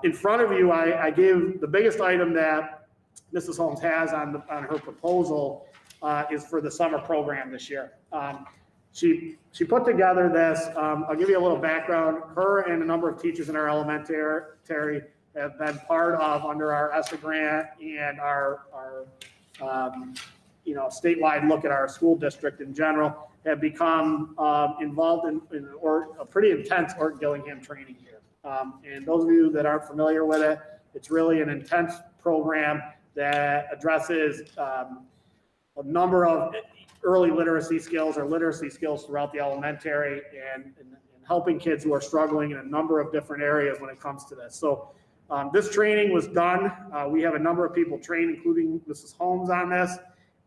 In front of you, I gave the biggest item that Mrs. Holmes has on her proposal is for the summer program this year. She put together this. I'll give you a little background. Her and a number of teachers in our elementary have been part of, under our ESSA grant and our statewide look at our school district in general, have become involved in a pretty intense Orton Gillingham training here. And those of you that aren't familiar with it, it's really an intense program that addresses a number of early literacy skills or literacy skills throughout the elementary and helping kids who are struggling in a number of different areas when it comes to this. So this training was done. We have a number of people trained, including Mrs. Holmes on this.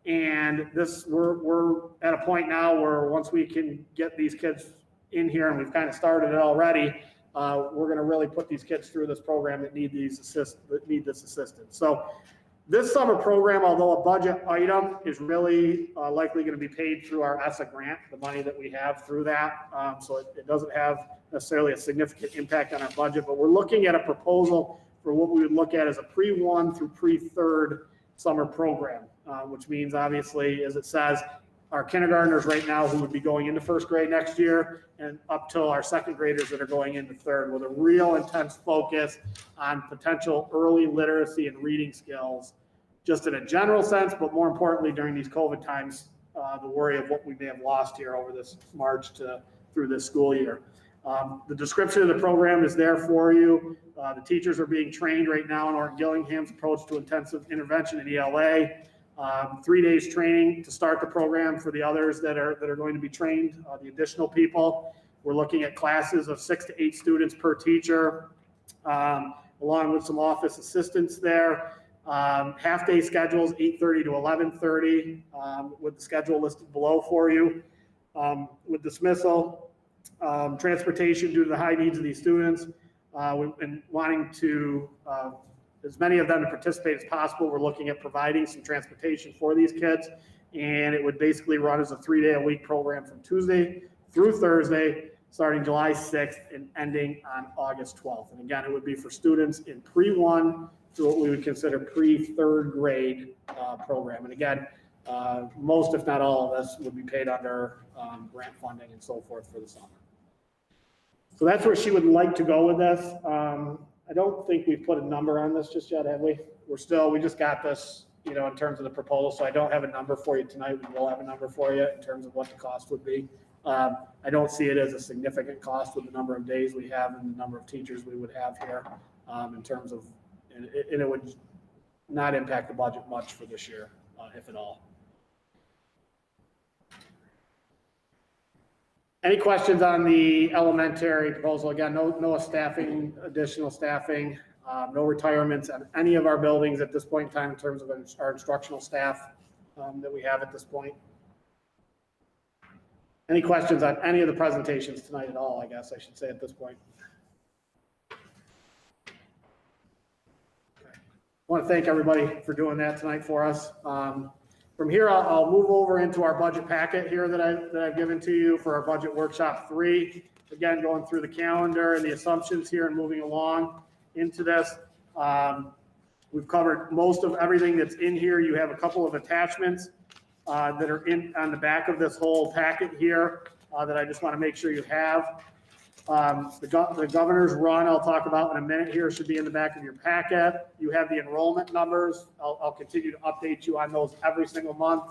And we're at a point now where once we can get these kids in here, and we've kind of started it already, we're going to really put these kids through this program that need this assistance. So this summer program, although a budget item, is really likely going to be paid through our ESSA grant, the money that we have through that. So it doesn't have necessarily a significant impact on our budget, but we're looking at a proposal for what we would look at as a pre-1 through pre-3rd summer program, which means obviously, as it says, our kindergartners right now who would be going into 1st grade next year and up till our 2nd graders that are going into 3rd, with a real intense focus on potential early literacy and reading skills, just in a general sense, but more importantly during these COVID times, the worry of what we may have lost here over this March through this school year. The description of the program is there for you. The teachers are being trained right now in Orton Gillingham's approach to intensive intervention in ELA. 3 days training to start the program for the others that are going to be trained, the additional people. We're looking at classes of 6 to 8 students per teacher, along with some office assistants there. Half-day schedules, 8:30 to 11:30, with the schedule listed below for you. With dismissal, transportation due to the high needs of these students, and wanting to as many of them to participate as possible, we're looking at providing some transportation for these kids. And it would basically run as a 3-day-a-week program from Tuesday through Thursday, starting July 6th and ending on August 12th. And again, it would be for students in pre-1 to what we would consider pre-3rd grade program. And again, most, if not all of this, would be paid under grant funding and so forth for the summer. So that's where she would like to go with this. I don't think we've put a number on this just yet, have we? We just got this, in terms of the proposal, so I don't have a number for you tonight. We will have a number for you in terms of what the cost would be. I don't see it as a significant cost with the number of days we have and the number of teachers we would have here in terms of, and it would not impact the budget much for this year, if at all. Any questions on the elementary proposal? Again, no staffing, additional staffing, no retirements on any of our buildings at this point in time in terms of our instructional staff that we have at this point. Any questions on any of the presentations tonight at all, I guess I should say at this point? Okay. I want to thank everybody for doing that tonight for us. From here, I'll move over into our budget packet here that I've given to you for our budget workshop 3. Again, going through the calendar and the assumptions here and moving along into this. We've covered most of everything that's in here. You have a couple of attachments that are on the back of this whole packet here that I just want to make sure you have. The governor's run I'll talk about in a minute here should be in the back of your packet. You have the enrollment numbers. I'll continue to update you on those every single month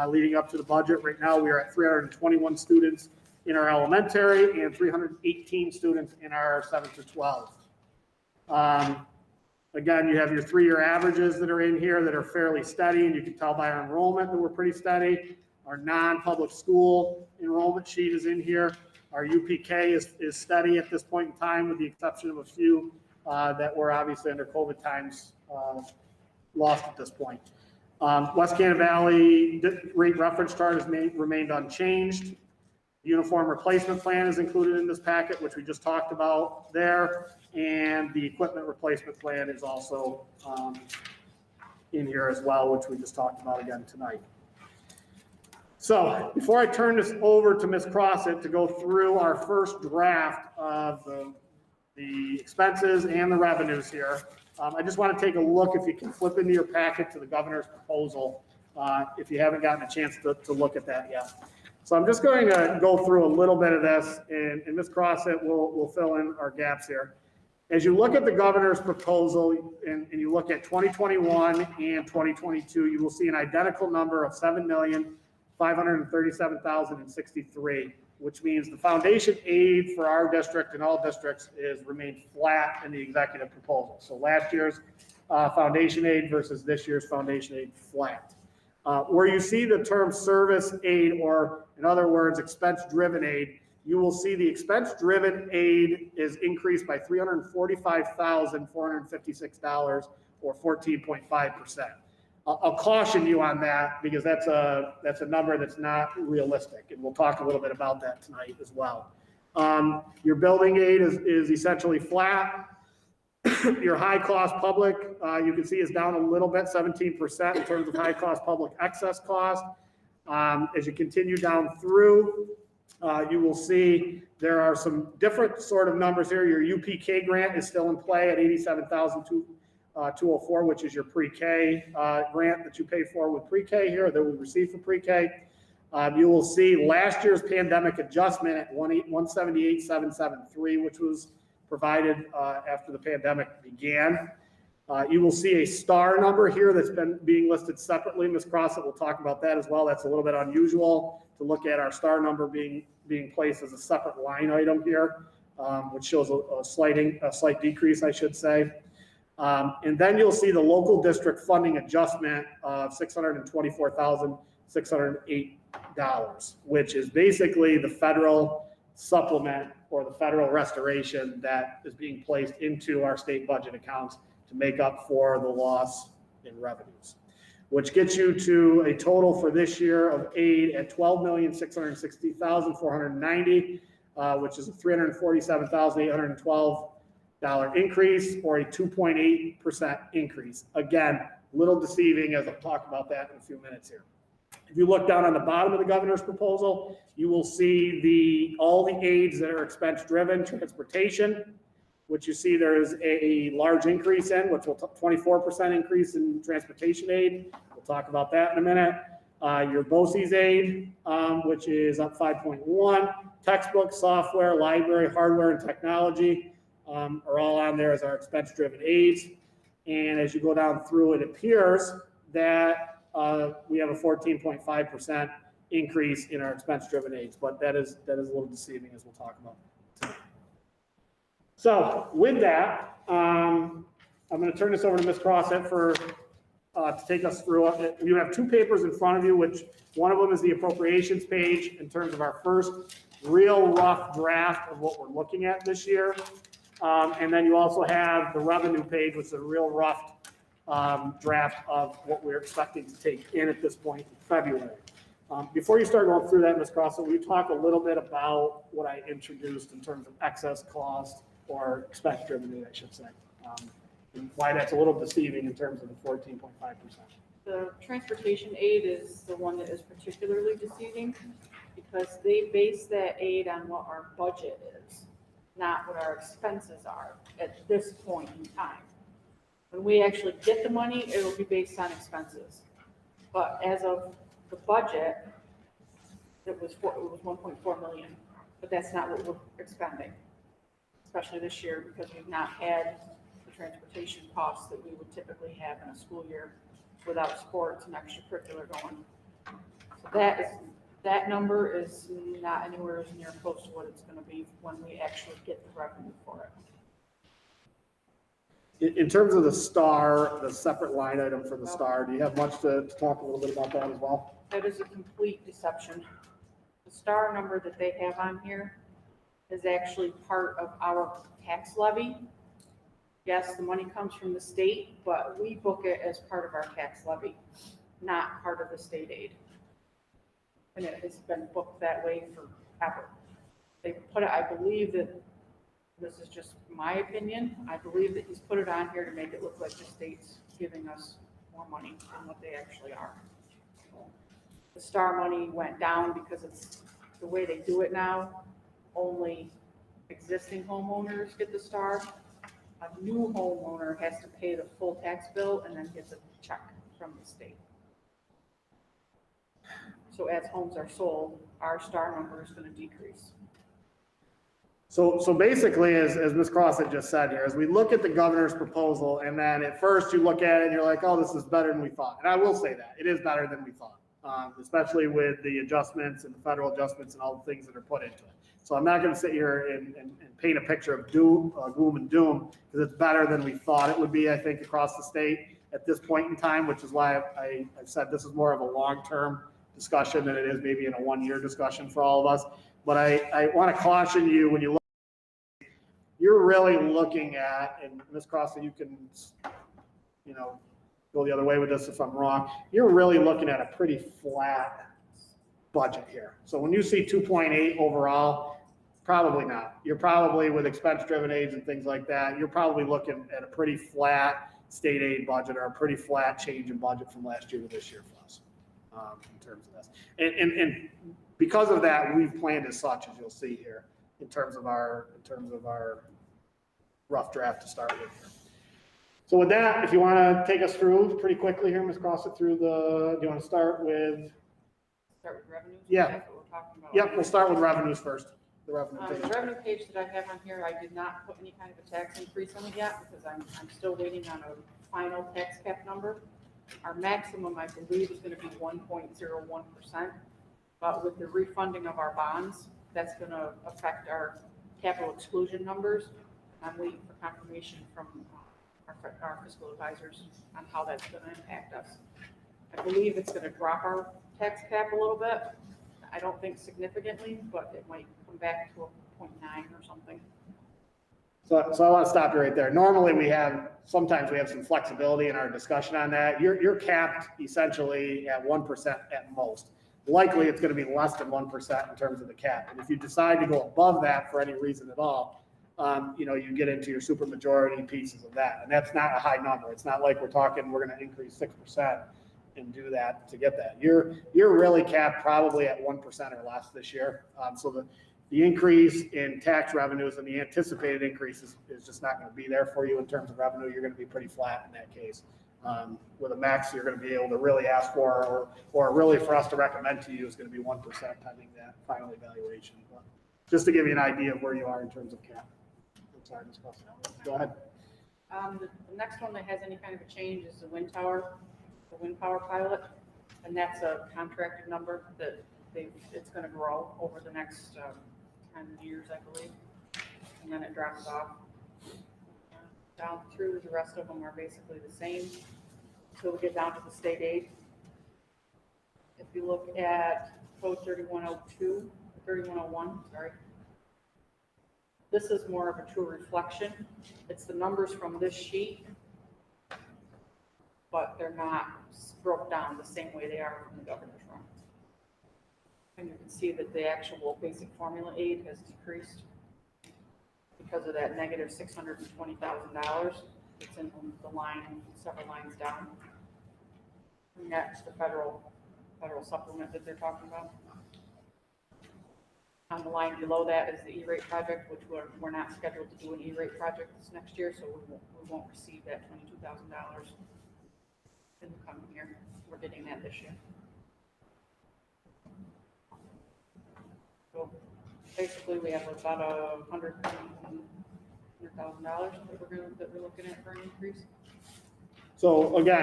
leading up to the budget. Right now we are at 321 students in our elementary and 318 students in our 7 to 12. Again, you have your 3-year averages that are in here that are fairly steady, and you can tell by our enrollment that we're pretty steady. Our non-public school enrollment sheet is in here. Our UPK is steady at this point in time, with the exception of a few that were obviously under COVID times lost at this point. West Canada Valley rate reference chart has remained unchanged. The uniform replacement plan is included in this packet, which we just talked about there. And the equipment replacement plan is also in here as well, which we just talked about again tonight. So before I turn this over to Ms. Crossett to go through our first draft of the expenses and the revenues here, I just want to take a look, if you can flip into your packet, to the governor's proposal, if you haven't gotten a chance to look at that yet. So I'm just going to go through a little bit of this, and Ms. Crossett will fill in our gaps here. As you look at the governor's proposal and you look at 2021 and 2022, you will see an identical number of 7,537,063, which means the foundation aid for our district and all districts is remained flat in the executive proposal. So last year's foundation aid versus this year's foundation aid flat. Where you see the term service aid, or in other words, expense-driven aid, you will see the expense-driven aid is increased by $345,456, or 14.5%. I'll caution you on that because that's a number that's not realistic, and we'll talk a little bit about that tonight as well. Your building aid is essentially flat. Your high-cost public, you can see, is down a little bit, 17% in terms of high-cost public excess cost. As you continue down through, you will see there are some different sort of numbers here. Your UPK grant is still in play at $87,204, which is your pre-K grant that you pay for with pre-K here, that we receive for pre-K. You will see last year's pandemic adjustment at $178,773, which was provided after the pandemic began. You will see a star number here that's been being listed separately. Ms. Crossett will talk about that as well. That's a little bit unusual to look at our star number being placed as a separate line item here, which shows a slight decrease, I should say. And then you'll see the local district funding adjustment of $624,608, which is basically the federal supplement or the federal restoration that is being placed into our state budget accounts to make up for the loss in revenues, which gets you to a total for this year of aid at $12,660,490, which is a $347,812 increase, or a 2.8% increase. Again, little deceiving, as I'll talk about that in a few minutes here. If you look down on the bottom of the governor's proposal, you will see all the aids that are expense-driven. Transportation, which you see there is a large increase in, which will 24% increase in transportation aid. We'll talk about that in a minute. Your Boces aid, which is up 5.1. Textbook, software, library, hardware, and technology are all on there as our expense-driven aids. And as you go down through, it appears that we have a 14.5% increase in our expense-driven aids, but that is a little deceiving, as we'll talk about tonight. So with that, I'm going to turn this over to Ms. Crossett to take us through it. You have two papers in front of you, which one of them is the appropriations page in terms of our first real rough draft of what we're looking at this year. And then you also have the revenue page, which is a real rough draft of what we're expecting to take in at this point in February. Before you start going through that, Ms. Crossett, will you talk a little bit about what I introduced in terms of excess cost or expense-driven aid, I should say, and why that's a little deceiving in terms of the 14.5%. The transportation aid is the one that is particularly deceiving because they base that aid on what our budget is, not what our expenses are at this point in time. When we actually get the money, it will be based on expenses. But as of the budget, it was 1.4 million, but that's not what we're expending, especially this year because we've not had the transportation costs that we would typically have in a school year without sports and extracurricular going. So that number is not anywhere near close to what it's going to be when we actually get the revenue for it. In terms of the star, the separate line item for the star, do you have much to talk a little bit about that as well? That is a complete deception. The star number that they have on here is actually part of our tax levy. Yes, the money comes from the state, but we book it as part of our tax levy, not part of the state aid. And it has been booked that way forever. They put it, I believe that, this is just my opinion, I believe that he's put it on here to make it look like the state's giving us more money than what they actually are. The star money went down because it's the way they do it now. Only existing homeowners get the star. A new homeowner has to pay the full tax bill and then gets a check from the state. So as homes are sold, our star number is going to decrease. So basically, as Ms. Cross had just said here, as we look at the governor's proposal, and then at first you look at it and you're like, oh, this is better than we thought. And I will say that, it is better than we thought, especially with the adjustments and the federal adjustments and all the things that are put into it. So I'm not gonna sit here and paint a picture of gloom and doom, because it's better than we thought it would be, I think, across the state at this point in time, which is why I've said this is more of a long-term discussion than it is maybe in a one-year discussion for all of us. But I want to caution you, when you look, you're really looking at, and Ms. Crossley, you can, go the other way with this if I'm wrong, you're really looking at a pretty flat budget here. So when you see 2.8 overall, probably not. You're probably, with expense-driven aids and things like that, you're probably looking at a pretty flat state aid budget, or a pretty flat change in budget from last year to this year for us, in terms of this. And because of that, we've planned as such, as you'll see here, in terms of our rough draft to start with here. So with that, if you want to take us through pretty quickly here, Ms. Cross, do you want to start with? Start with revenues? Yeah. That's what we're talking about. Yep, we'll start with revenues first. The revenue The page. revenue page that I have on here, I did not put any kind of a tax increase on it yet, because I'm still waiting on a final tax cap number. Our maximum, I believe, is gonna be 1.01%, but with the refunding of our bonds, that's gonna affect our capital exclusion numbers. I'm waiting for confirmation from our fiscal advisors on how that's gonna impact us. I believe it's gonna drop our tax cap a little bit. I don't think significantly, but it might come back to a 0.9 or something. So I want to stop you right there. Normally sometimes we have some flexibility in our discussion on that. You're capped essentially at 1% at most. Likely it's going to be less than 1% in terms of the cap. And if you decide to go above that for any reason at all, you get into your supermajority pieces of that. And that's not a high number. It's not like we're going to increase 6% and do that to get that. You're really capped probably at 1% or less this year. So the increase in tax revenues and the anticipated increase is just not going to be there for you in terms of revenue. You're going to be pretty flat in that case. With a max you're going to be able to really ask for, or really for us to recommend to you, is going to be 1% pending that final evaluation. But just to give you an idea of where you are in terms of cap. I'm sorry, Ms. Cross. Go ahead. The next one that has any kind of a change is the wind tower pilot, and that's a contracted number that it's going to grow over the next 10 years, I believe, and then it drops off. Down through, the rest of them are basically the same until we get down to the state aid. If you look at code 3101, sorry. This is more of a true reflection. It's the numbers from this sheet, but they're not broke down the same way they are from the governor's run. And you can see that the actual basic formula aid has decreased because of that negative $620,000. It's in the line, several lines down. And that's the federal supplement that they're talking about. On the line below that is the E-rate project, which we're not scheduled to do an E-rate project this next year, so we won't receive that $22,000 in the coming year. We're getting that this year. So basically, we have about $100,000 that we're looking at for an increase. So again,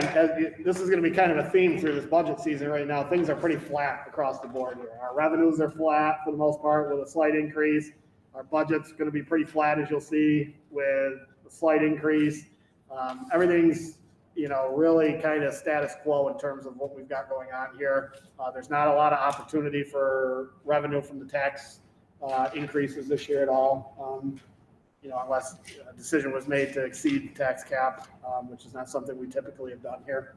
this is going to be kind of a theme through this budget season right now. Things are pretty flat across the board here. Our revenues are flat for the most part with a slight increase. Our budget's going to be pretty flat, as you'll see, with a slight increase. Everything's, really kind of status quo in terms of what we've got going on here. There's not a lot of opportunity for revenue from the tax increases this year at all. Unless a decision was made to exceed the tax cap, which is not something we typically have done here.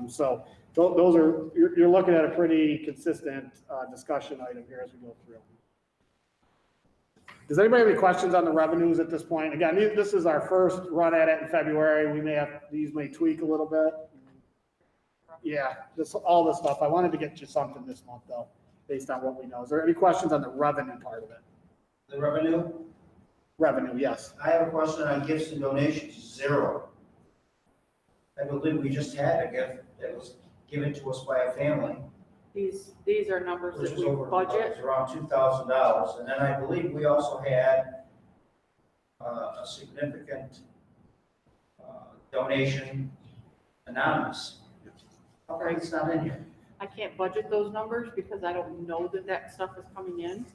So those are, you're looking at a pretty consistent discussion item here as we go through. Does anybody have any questions on the revenues at this point? Again, this is our first run at it in February. These may tweak a little bit. Yeah, all this stuff. I wanted to get you something this month though, based on what we know. Is there any questions on the revenue part of it? The revenue? Revenue, yes. I have a question on gifts and donations, 0. I believe we just had a gift that was given to us by a family. These are numbers Which that was we over, budget. it was around $2,000. And then I believe we also had a significant donation anonymous. How come it's not in here? I can't budget those numbers because I don't know that that stuff is coming in.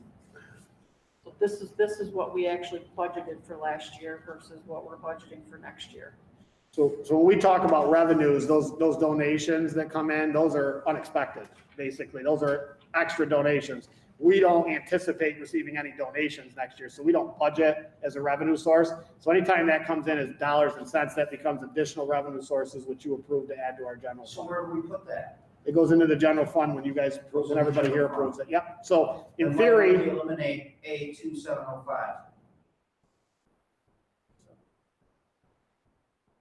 So this is what we actually budgeted for last year versus what we're budgeting for next year. So when we talk about revenues, those donations that come in, those are unexpected, basically. Those are extra donations. We don't anticipate receiving any donations next year, so we don't budget as a revenue source. So anytime that comes in as dollars and cents, that becomes additional revenue sources, which you approve to add to our general So fund. where do we put that? It goes into the general fund when you guys approve, and everybody here approves it. Yep. So in And why don't theory, we eliminate A2705.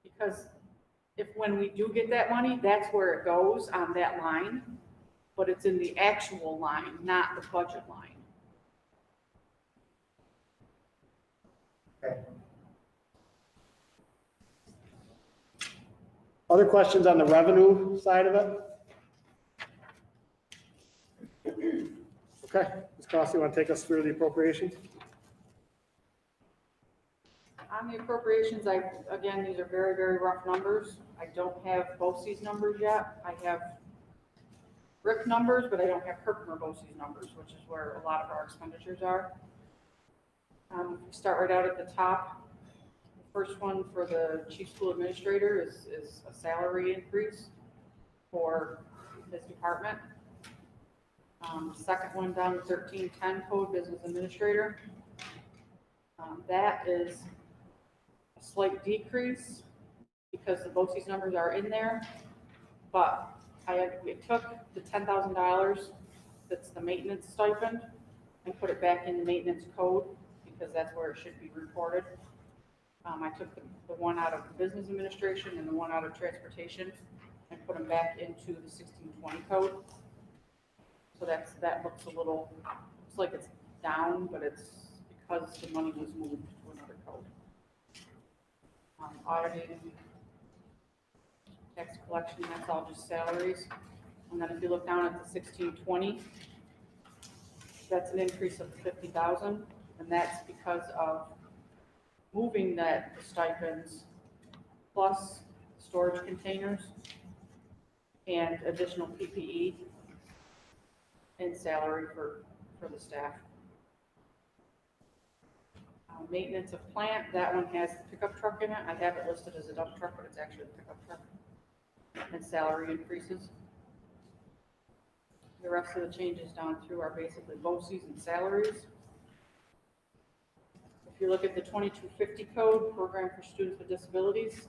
Because when we do get that money, that's where it goes on that line, but it's in the actual line, not the budget line. Okay. other questions on the revenue side of it? Okay, Ms. Costi, you want to take us through the appropriations? On the appropriations, again, these are very, very rough numbers. I don't have Boces numbers yet. I have Rick numbers, but I don't have Herkimer Boces numbers, which is where a lot of our expenditures are. Start right out at the top. The first one for the chief school administrator is a salary increase for his department. Second one down, 1310 code business administrator. That is a slight decrease because the Boces numbers are in there, but we took the $10,000 that's the maintenance stipend and put it back in the maintenance code because that's where it should be reported. I took the one out of business administration and the one out of transportation and put them back into the 1620 code. So that looks looks like it's down, but it's because the money was moved to another code. Auditing, tax collection, that's all just salaries. And then if you look down at the 1620, that's an increase of 50,000, and that's because of moving the stipends plus storage containers and additional PPE and salary for the staff. Maintenance of plant, that one has the pickup truck in it. I have it listed as a dump truck, but it's actually a pickup truck. And salary increases. The rest of the changes down through are basically Boces and salaries. If you look at the 2250 code, program for students with disabilities,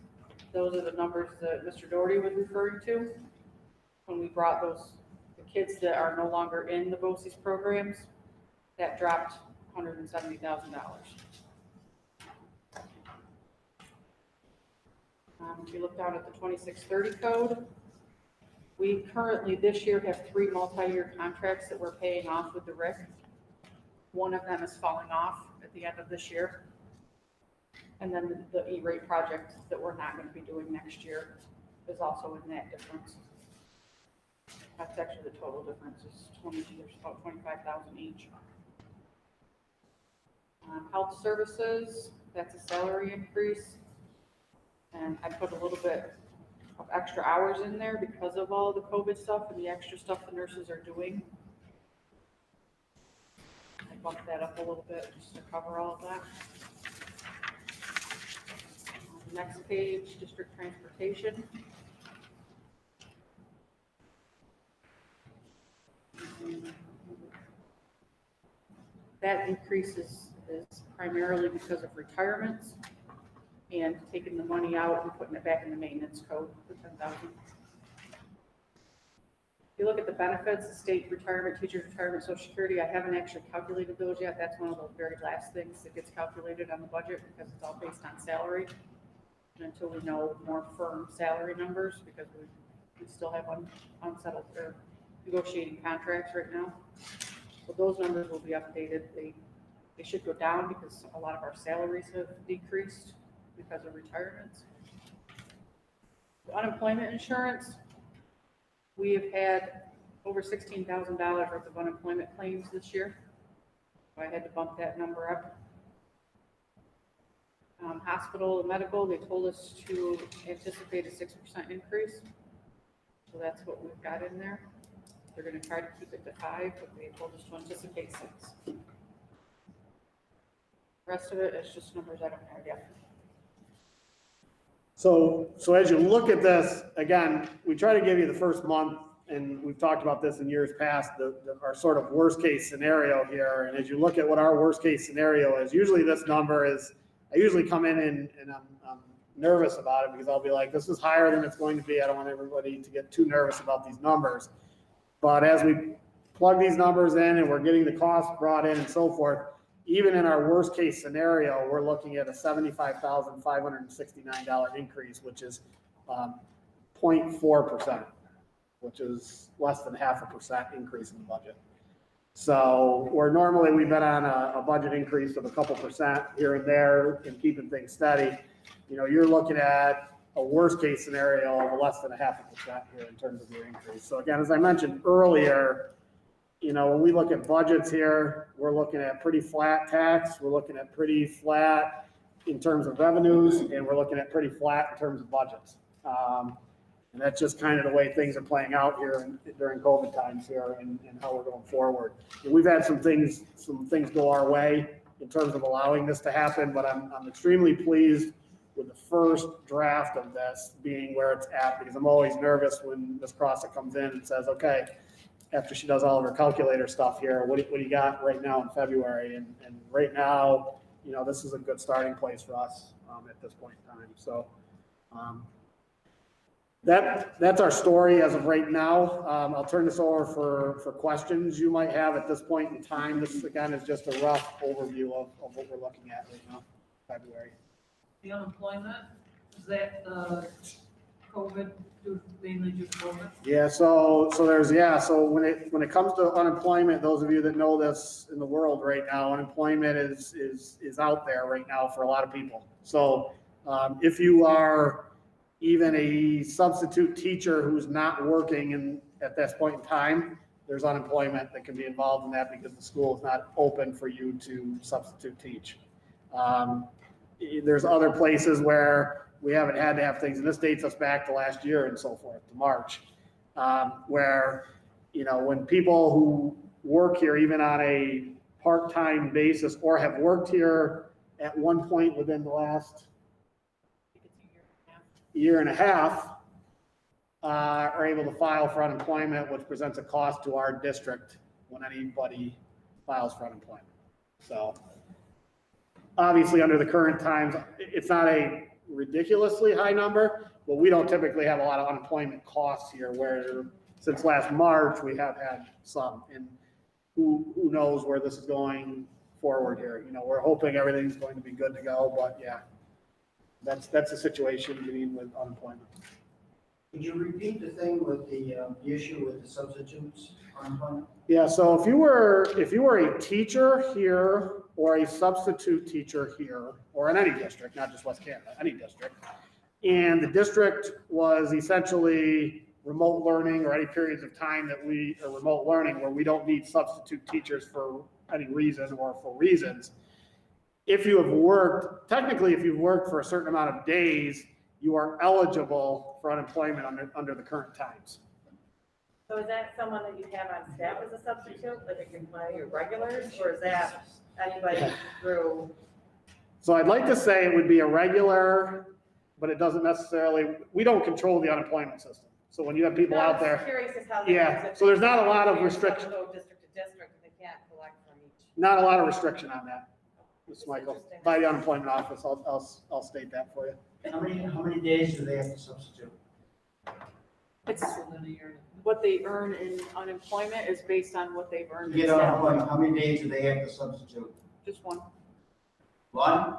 those are the numbers that Mr. Doherty was referring to when we brought the kids that are no longer in the Boces programs, that dropped $170,000. If you look down at the 2630 code, we currently this year have 3 multi-year contracts that we're paying off with the RIC. One of them is falling off at the end of this year. And then the E-rate project that we're not going to be doing next year is also in that difference. That's actually the total difference is there's about 25,000 each. Health services, that's a salary increase. And I put a little bit of extra hours in there because of all the COVID stuff and the extra stuff the nurses are doing. I bumped that up a little bit just to cover all of that. Next page, district transportation. That increase is primarily because of retirements and taking the money out and putting it back in the maintenance code for 10,000. If you look at the benefits, the state retirement, teacher's retirement, Social Security, I haven't actually calculated those yet. That's one of the very last things that gets calculated on the budget because it's all based on salary. And until we know more firm salary numbers, because we still have unsettled or negotiating contracts right now. So those numbers will be updated. They should go down because a lot of our salaries have decreased because of retirements. The unemployment insurance, we have had over $16,000 worth of unemployment claims this year. So I had to bump that number up. Hospital and medical, they told us to anticipate a 6% increase. So that's what we've got in there. They're gonna try to keep it to 5, but they told us to anticipate 6. Rest of it is just numbers I don't have yet. So as you look at this, again, we try to give you the first month, and we've talked about this in years past, our sort of worst case scenario here. And as you look at what our worst case scenario is, usually this number is, I usually come in and I'm nervous about it because I'll be like, this is higher than it's going to be. I don't want everybody to get too nervous about these numbers. But as we plug these numbers in and we're getting the costs brought in and so forth, even in our worst case scenario, we're looking at a $75,569 increase, which is 0.4%, which is less than 0.5% increase in the budget. So where normally we've been on a budget increase of a couple percent here and there and keeping things steady, you know, you're looking at a worst case scenario of less than 0.5% here in terms of your increase. So again, as I mentioned earlier, you know, when we look at budgets here, we're looking at pretty flat tax, we're looking at pretty flat in terms of revenues, and we're looking at pretty flat in terms of budgets. And that's just kind of the way things are playing out here during COVID times here and how we're going forward. And we've had some things go our way in terms of allowing this to happen, but I'm extremely pleased with the first draft of this being where it's at, because I'm always nervous when Ms. Crossett comes in and says, okay, after she does all of her calculator stuff here, what do you got right now in February? And right now, you know, this is a good starting place for us at this point in time. So that's our story as of right now. I'll turn this over for questions you might have at this point in time. This, again, is just a rough overview of what we're looking at right now, February. The unemployment, is that COVID, mainly due to COVID? Yeah, so when it comes to unemployment, those of you that know this in the world right now, unemployment is out there right now for a lot of people. So if you are even a substitute teacher who's not working at this point in time, there's unemployment that can be involved in that because the school is not open for you to substitute teach. There's other places where we haven't had to have things, and this dates us back to last year and so forth, to March, where, you know, when people who work here, even on a part-time basis, or have worked here at one point within the last year and a half, are able to file for unemployment, which presents a cost to our district when anybody files for unemployment. So obviously, under the current times, it's not a ridiculously high number, but we don't typically have a lot of unemployment costs here, where since last March, we have had some, and who knows where this is going forward here. You know, we're hoping everything's going to be good to go, but yeah, that's the situation you mean with unemployment. Could you repeat the thing with the issue with the substitutes unemployment? Yeah, so if you were a teacher here or a substitute teacher here, or in any district, not just West Canada, any district, and the district was essentially remote learning, or any periods of time that we are remote learning where we don't need substitute teachers for any reason or for reasons, if you have worked, technically if you've worked for a certain amount of days, you are eligible for unemployment under the current times. So is that someone that you have on staff as a substitute, like a employee or regulars, or is that anybody through? So I'd like to say it would be a regular, but it doesn't necessarily, we don't control the unemployment system. So when you have people out there. I'm curious as how. Yeah, so there's not a lot of restriction. Go district to district, and they can't collect from each. Not a lot of restriction on that, Ms. Michael. By the unemployment office, I'll state that for you. How many days do they have to substitute? It's what they earn in unemployment is based on what they've earned You in get salary. unemployment, how many days do they have to substitute? Just one. One?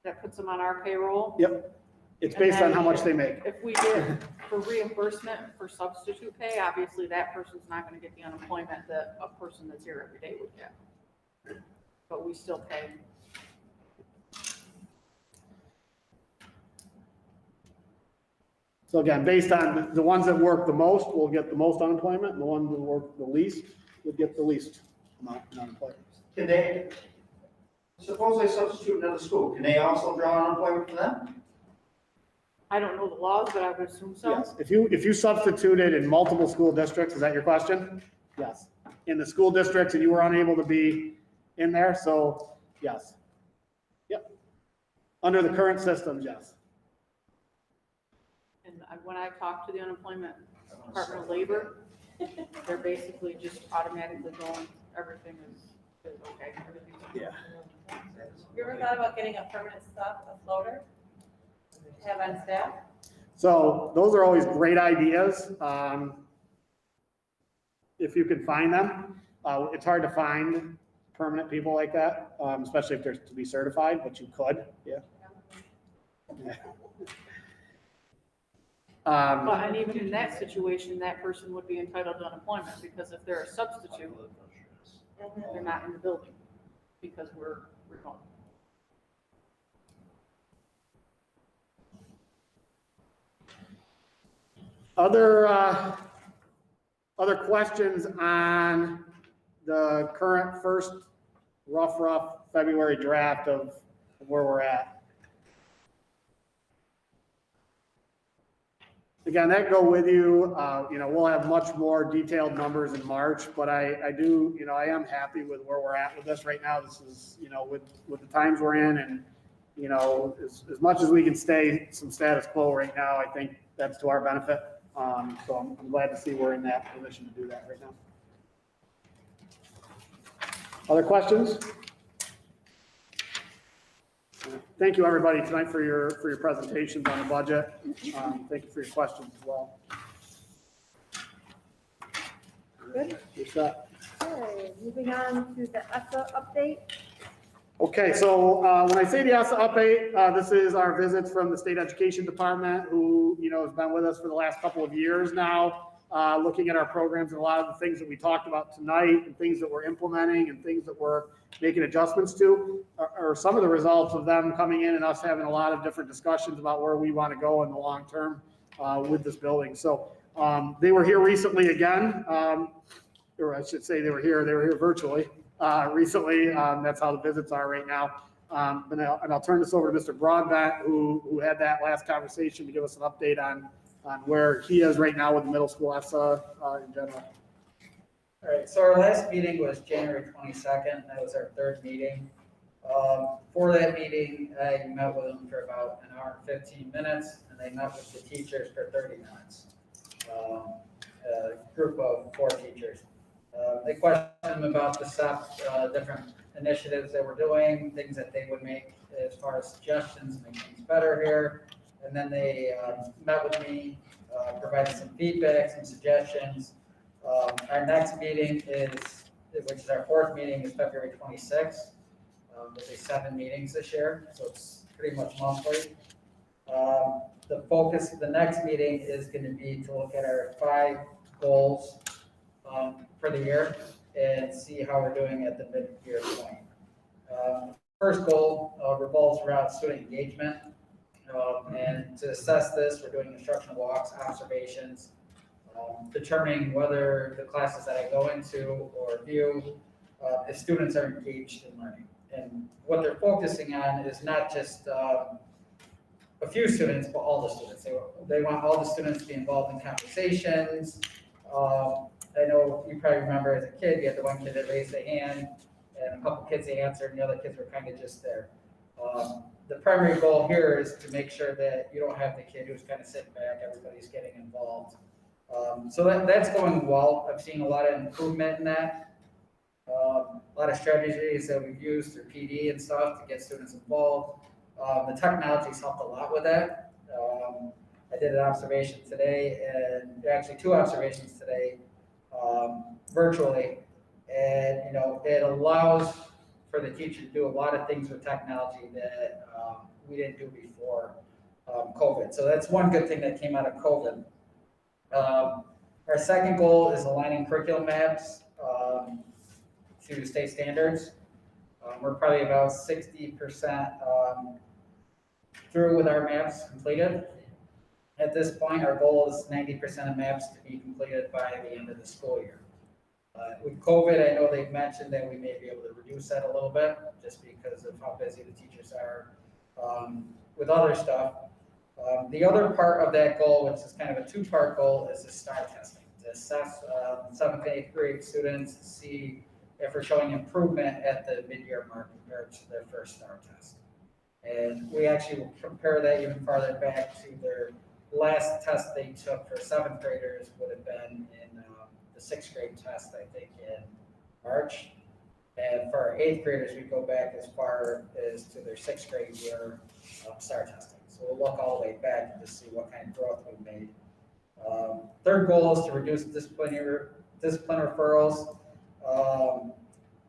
That puts them on our payroll. Yep, it's based on how much they make. If we get for reimbursement for substitute pay, obviously that person's not gonna get the unemployment that a person that's here every day would get. But we still pay. So again, based on the ones that work the most will get the most unemployment, and the ones that work the least would get the least amount of unemployment. Can they, Suppose they substitute another school, can they also draw unemployment for them? I don't know the laws, but I would assume so. Yes, if you substituted in multiple school districts, is that your question? Yes. In the school districts and you were unable to be in there, so yes. Yep. Under the current systems, yes. And when I talk to the unemployment Department of Labor, they're basically just automatically going, everything is okay, everything's okay. Yeah. You ever thought about getting a permanent stop, a floater, to have on staff? So those are always great ideas. If you can find them, it's hard to find permanent people like that, especially if they're to be certified, but you could, yeah. And even in that situation, that person would be entitled to unemployment, because if they're a substitute, they're not in the building, because we're remote. Other questions on the current first rough February draft of where we're at? Again, that go with you. We'll have much more detailed numbers in March, but I do, I am happy with where we're at with this right now. This is, with the times we're in, and, as much as we can stay some status quo right now, I think that's to our benefit. So I'm glad to see we're in that position to do that right now. Other questions? Thank you, everybody, tonight for your presentations on the budget. Thank you for your questions as well. Good. You're set. Okay, moving on to the ESSA update. Okay, so when I say the ESSA update, this is our visits from the State Education Department, who has been with us for the last couple of years now, looking at our programs and a lot of the things that we talked about tonight, and things that we're implementing and things that we're making adjustments to, are some of the results of them coming in and us having a lot of different discussions about where we want to go in the long term with this building. So they were here recently again, or I should say they were here virtually. Recently, that's how the visits are right now. And I'll turn this over to Mr. Broadbent, who had that last conversation, to give us an update on where he is right now with the middle school ESSA in general. All right, so our last meeting was January 22nd. That was our third meeting. For that meeting, I met with them for about an hour and 15 minutes, and they met with the teachers for 30 minutes. A group of 4 teachers. They questioned them about the different initiatives that we're doing, things that they would make as far as suggestions, make things better here. And then they met with me, provided some feedback, some suggestions. Our next meeting which is our 4th meeting, is February 26th. There'll be 7 meetings this year, so it's pretty much monthly. The focus of the next meeting is going to be to look at our 5 goals for the year and see how we're doing at the mid-year point. First goal revolves around student engagement. And to assess this, we're doing instructional walks, observations, determining whether the classes that I go into or view, if students are engaged in learning. And what they're focusing on is not just a few students, but all the students. They want all the students to be involved in conversations. I know you probably remember as a kid, you had the one kid that raised their hand, and a couple kids that answered, and the other kids were kind of just there. The primary goal here is to make sure that you don't have the kid who's kind of sitting back, everybody's getting involved. So that's going well. I've seen a lot of improvement in that. A lot of strategies that we've used through PD and stuff to get students involved. The technology's helped a lot with that. I did an observation today, and actually 2 observations today, virtually. And, it allows for the teacher to do a lot of things with technology that we didn't do before COVID. So that's one good thing that came out of COVID. Our second goal is aligning curriculum maps to state standards. We're probably about 60% through with our maps completed. At this point, our goal is 90% of maps to be completed by the end of the school year. With COVID, I know they've mentioned that we may be able to reduce that a little bit, just because of how busy the teachers are with other stuff. The other part of that goal, which is kind of a two-part goal, is the STAR testing, to assess 7th and 8th grade students to see if we're showing improvement at the mid-year mark compared to their first STAR test. And we actually will compare that even farther back to their last test they took for 7th graders would have been in the 6th grade test, I think, in March. And for our 8th graders, we go back as far as to their 6th grade year STAR testing. So we'll look all the way back to see what kind of growth we've made. Third goal is to reduce discipline referrals,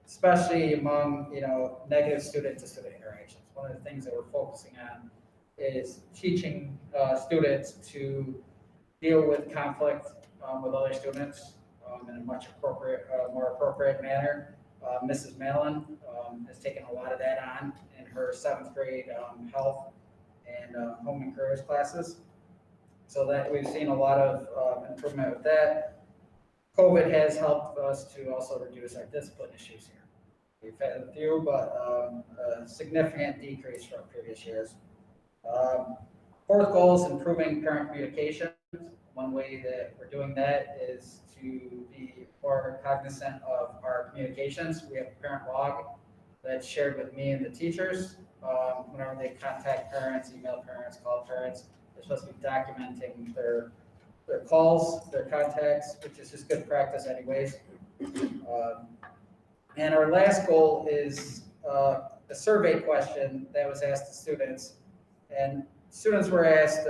especially among negative student-to-student interactions. One of the things that we're focusing on is teaching students to deal with conflict with other students in a much more appropriate manner. Mrs. Malin has taken a lot of that on in her 7th grade health and home and careers classes. So that we've seen a lot of improvement with that. COVID has helped us to also reduce our discipline issues here. We've had a few, but a significant decrease from previous years. Fourth goal is improving parent communication. One way that we're doing that is to be more cognizant of our communications. We have a parent log that's shared with me and the teachers. Whenever they contact parents, email parents, call parents, they're supposed to be documenting their calls, their contacts, which is just good practice anyways. And our last goal is a survey question that was asked to students. And students were asked,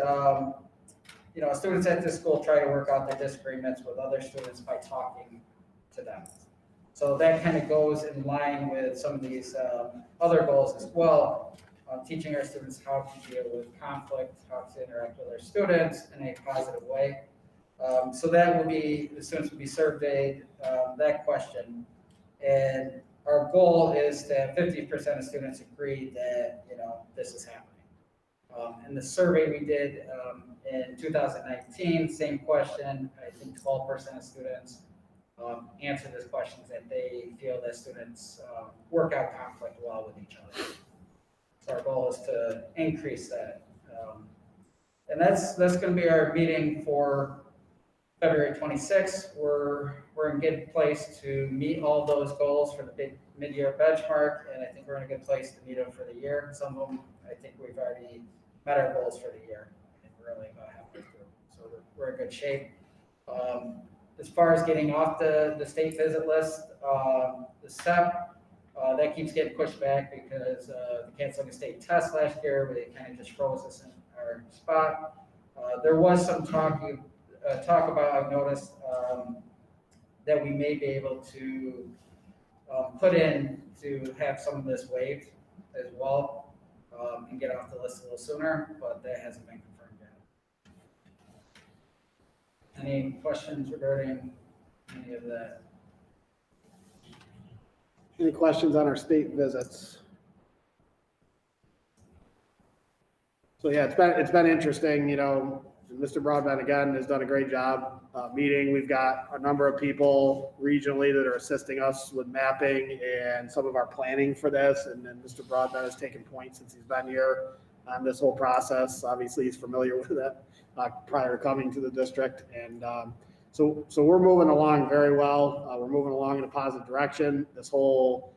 students at this school try to work out their disagreements with other students by talking to them. So that kind of goes in line with some of these other goals as well, teaching our students how to deal with conflict, how to interact with their students in a positive way. So that would be, the students would be surveyed that question. And our goal is to have 50% of students agree that, this is happening. In the survey we did in 2019, same question, I think 12% of students answer this question that they feel that students work out conflict well with each other. So our goal is to increase that. And that's going to be our meeting for February 26th. We're in a good place to meet all those goals for the big mid-year benchmark, and I think we're in a good place to meet them for the year. Some of them, I think we've already met our goals for the year. I think we're only about halfway through, so we're in good shape. As far as getting off the state visit list, the STEP, that keeps getting pushed back because the canceling a state test last year, where they kind of just froze us in our spot. There was some talk about, I've noticed, that we may be able to put in to have some of this waived as well and get off the list a little sooner, but that hasn't been confirmed yet. Any questions regarding any of that? Any questions on our state visits? So yeah, it's been interesting, Mr. Broadbent again has done a great job meeting. We've got a number of people regionally that are assisting us with mapping and some of our planning for this. And then Mr. Broadbent has taken point since he's been here on this whole process. Obviously, he's familiar with it prior to coming to the district. And so we're moving along very well. We're moving along in a positive direction. This whole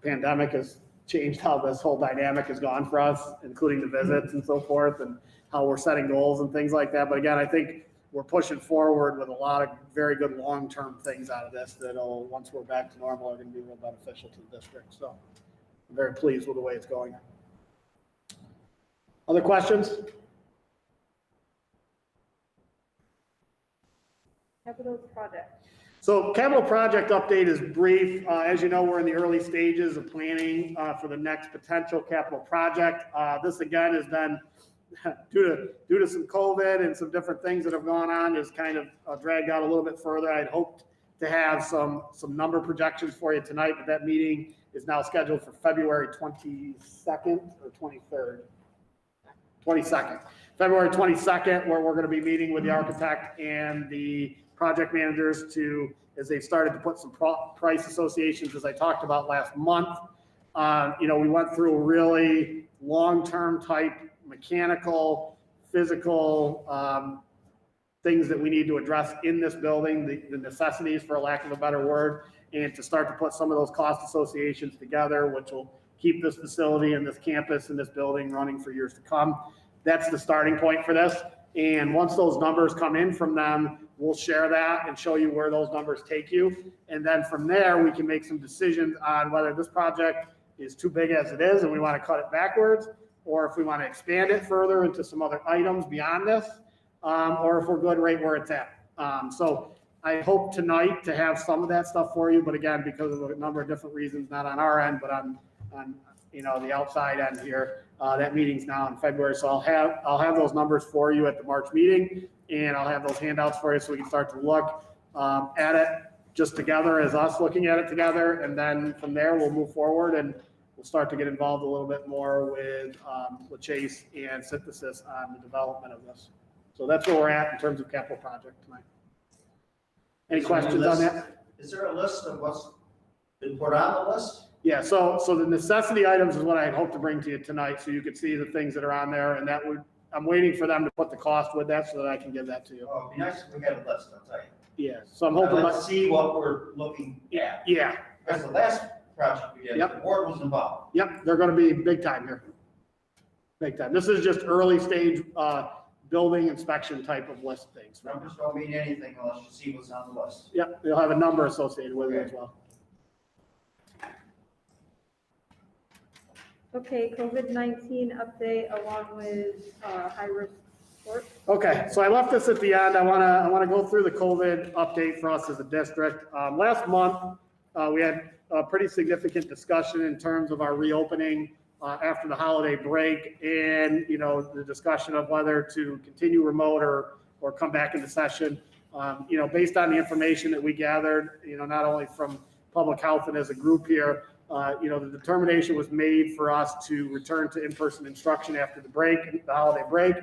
pandemic has changed how this whole dynamic has gone for us, including the visits and so forth, and how we're setting goals and things like that. But again, I think we're pushing forward with a lot of very good long-term things out of this that'll, once we're back to normal, are going to be real beneficial to the district. So I'm very pleased with the way it's going. Other questions? Capital project. So capital project update is brief. As you know, we're in the early stages of planning for the next potential capital project. This again has been due to some COVID and some different things that have gone on, is kind of dragged out a little bit further. I'd hoped to have some number projections for you tonight, but that meeting is now scheduled for February 22nd or 23rd. 22nd. February 22nd, where we're going to be meeting with the architect and the project managers to, as they've started to put some price associations, as I talked about last month. We went through a really long-term type mechanical, physical things that we need to address in this building, the necessities, for a lack of a better word, and to start to put some of those cost associations together, which will keep this facility and this campus and this building running for years to come. That's the starting point for this. And once those numbers come in from them, we'll share that and show you where those numbers take you. And then from there, we can make some decisions on whether this project is too big as it is and we want to cut it backwards, or if we want to expand it further into some other items beyond this, or if we're good right where it's at. So I hope tonight to have some of that stuff for you, but again, because of a number of different reasons, not on our end, but on the outside end here, that meeting's now in February. So I'll have those numbers for you at the March meeting, and I'll have those handouts for you so we can start to look at it just together as us looking at it together. And then from there, we'll move forward and we'll start to get involved a little bit more with Chase and Synthesis on the development of this. So that's where we're at in terms of capital project tonight. Any questions on that? Is there a list of what's been put on the list? Yeah, so the necessity items is what I hope to bring to you tonight, so you could see the things that are on there, and I'm waiting for them to put the cost with that so that I can give that to you. Oh, it'd be nice if we had a list, I'll tell you. Yeah, so I'm hoping. Let's see what we're looking at. Yeah. Because the last project we did, Yep. the board was involved. Yep, they're gonna be big time here. Big time. This is just early stage, building inspection type of list things. Numbers don't mean anything unless you see what's on the list. Yep, they'll have a number associated with it as well. Okay, COVID-19 update along with high-risk sports. Okay, so I left this at the end. I wanna go through the COVID update for us as a district. Last month, we had a pretty significant discussion in terms of our reopening after the holiday break, and the discussion of whether to continue remote or come back into session. Based on the information that we gathered, not only from public health and as a group here, the determination was made for us to return to in-person instruction after the holiday break.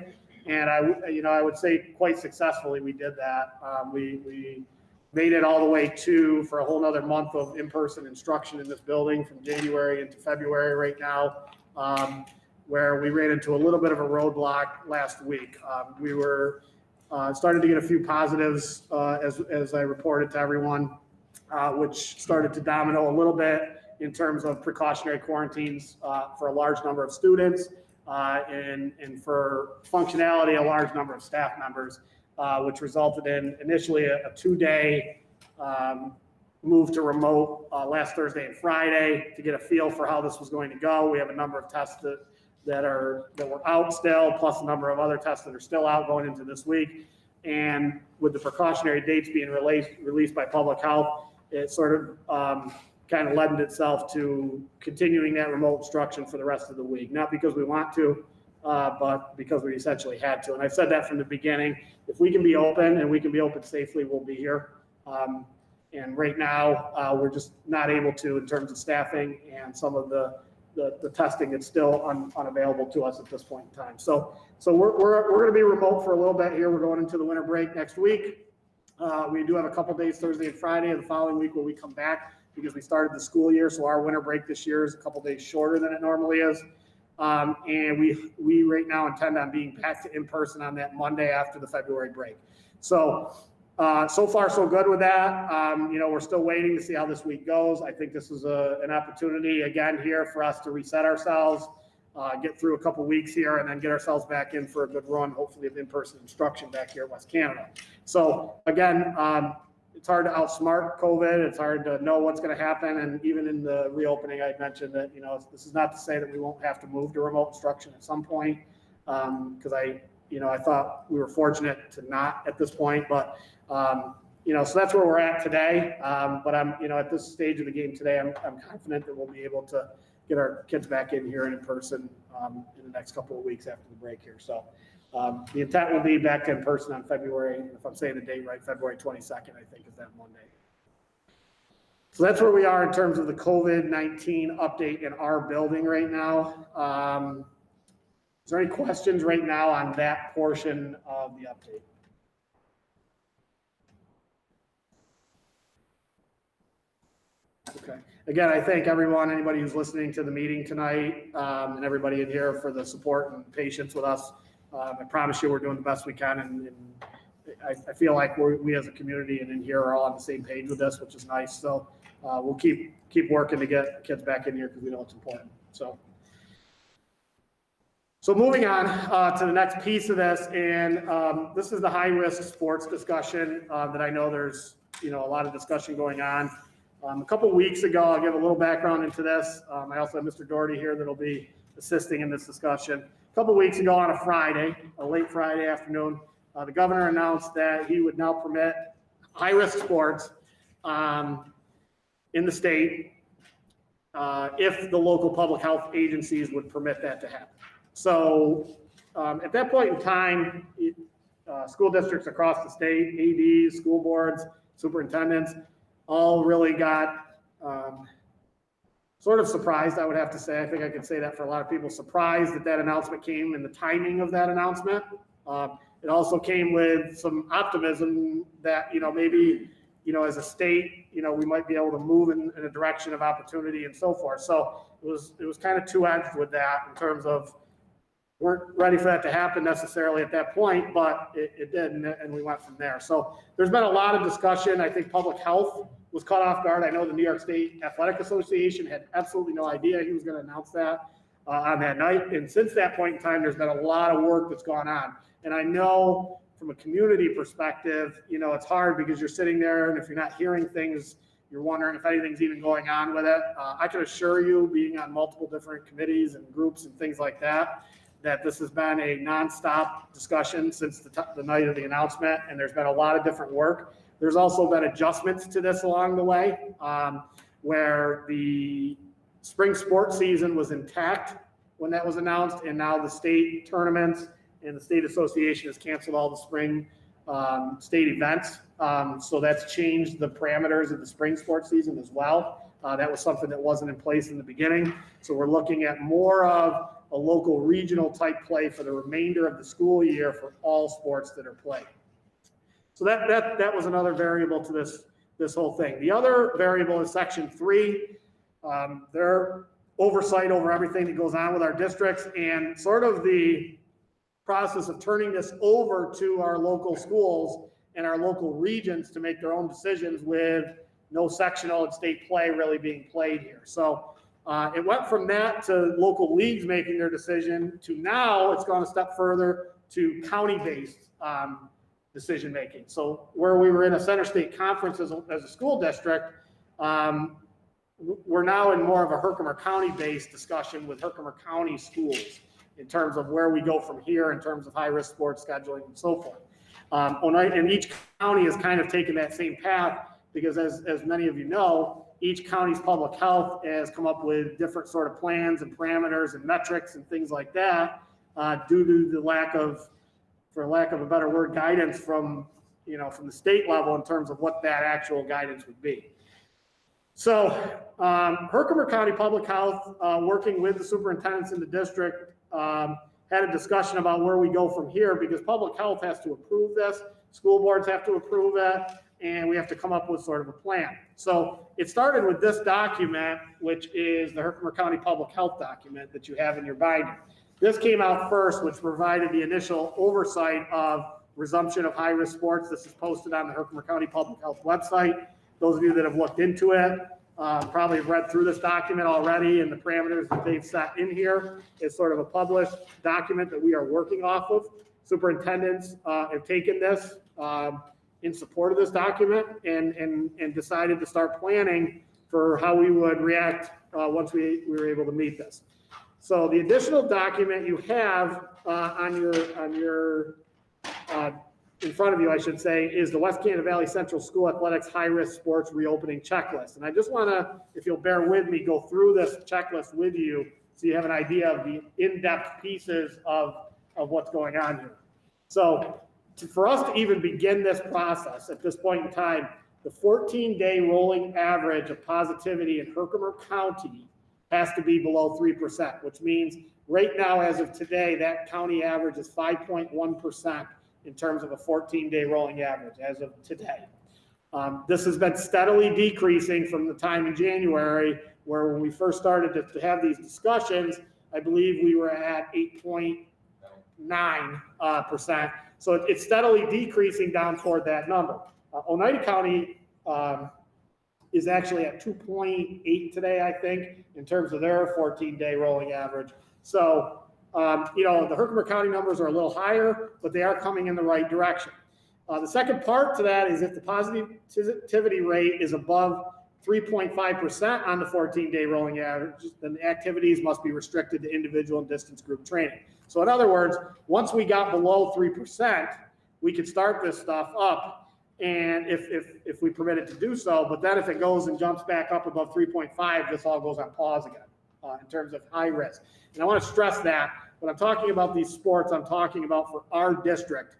And I would say quite successfully we did that. We made it all the way for a whole nother month of in-person instruction in this building from January into February right now, where we ran into a little bit of a roadblock last week. We were started to get a few positives as I reported to everyone, which started to domino a little bit in terms of precautionary quarantines for a large number of students and for functionality, a large number of staff members, which resulted in initially a 2-day move to remote last Thursday and Friday to get a feel for how this was going to go. We have a number of tests that were out still, plus a number of other tests that are still out going into this week. And with the precautionary dates being released by public health, it sort of kind of lended itself to continuing that remote instruction for the rest of the week. Not because we want to, but because we essentially had to. And I've said that from the beginning. If we can be open and we can be open safely, we'll be here. And right now, we're just not able to in terms of staffing and some of the testing that's still unavailable to us at this point in time. So we're going to be remote for a little bit here. We're going into the winter break next week. We do have a couple days, Thursday and Friday of the following week, where we come back because we started the school year. So our winter break this year is a couple days shorter than it normally is. And we right now intend on being back to in-person on that Monday after the February break. So far so good with that. We're still waiting to see how this week goes. I think this is an opportunity again here for us to reset ourselves, get through a couple weeks here, and then get ourselves back in for a good run, hopefully of in-person instruction back here at West Canada. So again, it's hard to outsmart COVID. It's hard to know what's going to happen. And even in the reopening, I mentioned that, this is not to say that we won't have to move to remote instruction at some point. Because I thought we were fortunate to not at this point, but, so that's where we're at today. But I'm, at this stage of the game today, I'm confident that we'll be able to get our kids back in here and in person in the next couple of weeks after the break here. So the intent will be back in person on February, if I'm saying the date right, February 22nd, I think is that Monday. So that's where we are in terms of the COVID-19 update in our building right now. Is there any questions right now on that portion of the update? Okay. Again, I thank everyone, anybody who's listening to the meeting tonight, and everybody in here for the support and patience with us. I promise you, we're doing the best we can, and I feel like we as a community and in here are all on the same page with this, which is nice. So we'll keep working to get kids back in here because we know it's important. So moving on to the next piece of this, and this is the high-risk sports discussion that I know there's a lot of discussion going on. A couple weeks ago, I'll give a little background into this. I also have Mr. Doherty here that'll be assisting in this discussion. A couple weeks ago on a Friday, a late Friday afternoon, the governor announced that he would now permit high-risk sports in the state if the local public health agencies would permit that to happen. So at that point in time, school districts across the state, ADs, school boards, superintendents, all really got sort of surprised, I would have to say. I think I could say that for a lot of people, surprised that announcement came and the timing of that announcement. It also came with some optimism that, maybe, as a state, we might be able to move in a direction of opportunity and so forth. So it was kind of two-edged with that in terms of weren't ready for that to happen necessarily at that point, but it did, and we went from there. So there's been a lot of discussion. I think public health was caught off guard. I know the New York State Athletic Association had absolutely no idea he was going to announce that on that night. And since that point in time, there's been a lot of work that's gone on. And I know from a community perspective, it's hard because you're sitting there, and if you're not hearing things, you're wondering if anything's even going on with it. I can assure you, being on multiple different committees and groups and things like that this has been a nonstop discussion since the night of the announcement, and there's been a lot of different work. There's also been adjustments to this along the way, where the spring sports season was intact when that was announced, and now the state tournaments and the state association has canceled all the spring state events. So that's changed the parameters of the spring sports season as well. That was something that wasn't in place in the beginning. So we're looking at more of a local regional type play for the remainder of the school year for all sports that are played. So that was another variable to this whole thing. The other variable is Section 3. Their oversight over everything that goes on with our districts and sort of the process of turning this over to our local schools and our local regions to make their own decisions with no sectional and state play really being played here. So it went from that to local leagues making their decision to now it's gone a step further to county-based decision making. So where we were in a center state conference as a school district, we're now in more of a Herkimer County-based discussion with Herkimer County schools in terms of where we go from here in terms of high-risk sports scheduling and so forth. And each county has kind of taken that same path because as many of you know, each county's public health has come up with different sort of plans and parameters and metrics and things like that due to the lack of, for lack of a better word, guidance from the state level in terms of what that actual guidance would be. So Herkimer County Public Health, working with the superintendents in the district, had a discussion about where we go from here because public health has to approve this, school boards have to approve it, and we have to come up with sort of a plan. So it started with this document, which is the Herkimer County Public Health document that you have in your binder. This came out first, which provided the initial oversight of resumption of high-risk sports. This is posted on the Herkimer County Public Health website. Those of you that have looked into it probably have read through this document already, and the parameters that they've set in here is sort of a published document that we are working off of. Superintendents have taken this in support of this document and decided to start planning for how we would react once we were able to meet this. So the additional document you have in front of you, I should say, is the West Canada Valley Central School Athletics High-Risk Sports Reopening Checklist. And I just want to, if you'll bear with me, go through this checklist with you so you have an idea of the in-depth pieces of what's going on here. So for us to even begin this process at this point in time, the 14-day rolling average of positivity in Herkimer County has to be below 3%, which means right now, as of today, that county average is 5.1% in terms of a 14-day rolling average as of today. This has been steadily decreasing from the time in January, where when we first started to have these discussions, I believe we were at 8.9%. So it's steadily decreasing down toward that number. Oneida County is actually at 2.8 today, I think, in terms of their 14-day rolling average. So, the Herkimer County numbers are a little higher, but they are coming in the right direction. The second part to that is if the positivity rate is above 3.5% on the 14-day rolling average, then the activities must be restricted to individual and distance group training. So in other words, once we got below 3%, we could start this stuff up, and if we permit it to do so, but then if it goes and jumps back up above 3.5, this all goes on pause again in terms of high risk. And I want to stress that when I'm talking about these sports, I'm talking about for our district,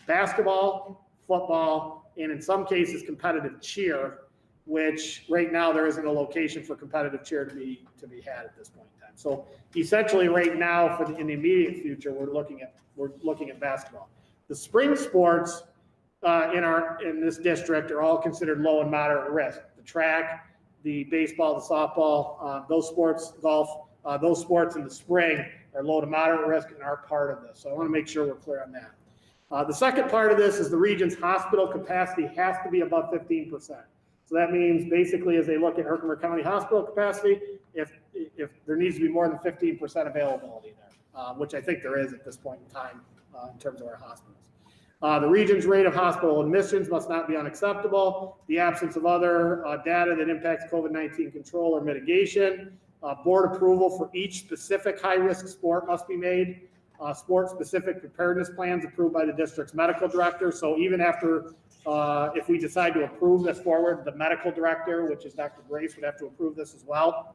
basketball, football, and in some cases competitive cheer, which right now there isn't a location for competitive cheer to be had at this point in time. So essentially right now in the immediate future, we're looking at basketball. The spring sports in this district are all considered low and moderate risk. The track, the baseball, the softball, those sports, golf, those sports in the spring are low to moderate risk and are part of this. So I want to make sure we're clear on that. The second part of this is the region's hospital capacity has to be above 15%. So that means basically as they look at Herkimer County hospital capacity, if there needs to be more than 15% availability there, which I think there is at this point in time in terms of our hospitals. The region's rate of hospital admissions must not be unacceptable. The absence of other data that impacts COVID-19 control or mitigation. Board approval for each specific high-risk sport must be made. Sport-specific preparedness plans approved by the district's medical director. So even after, if we decide to approve this forward, the medical director, which is Dr. Grace, would have to approve this as well.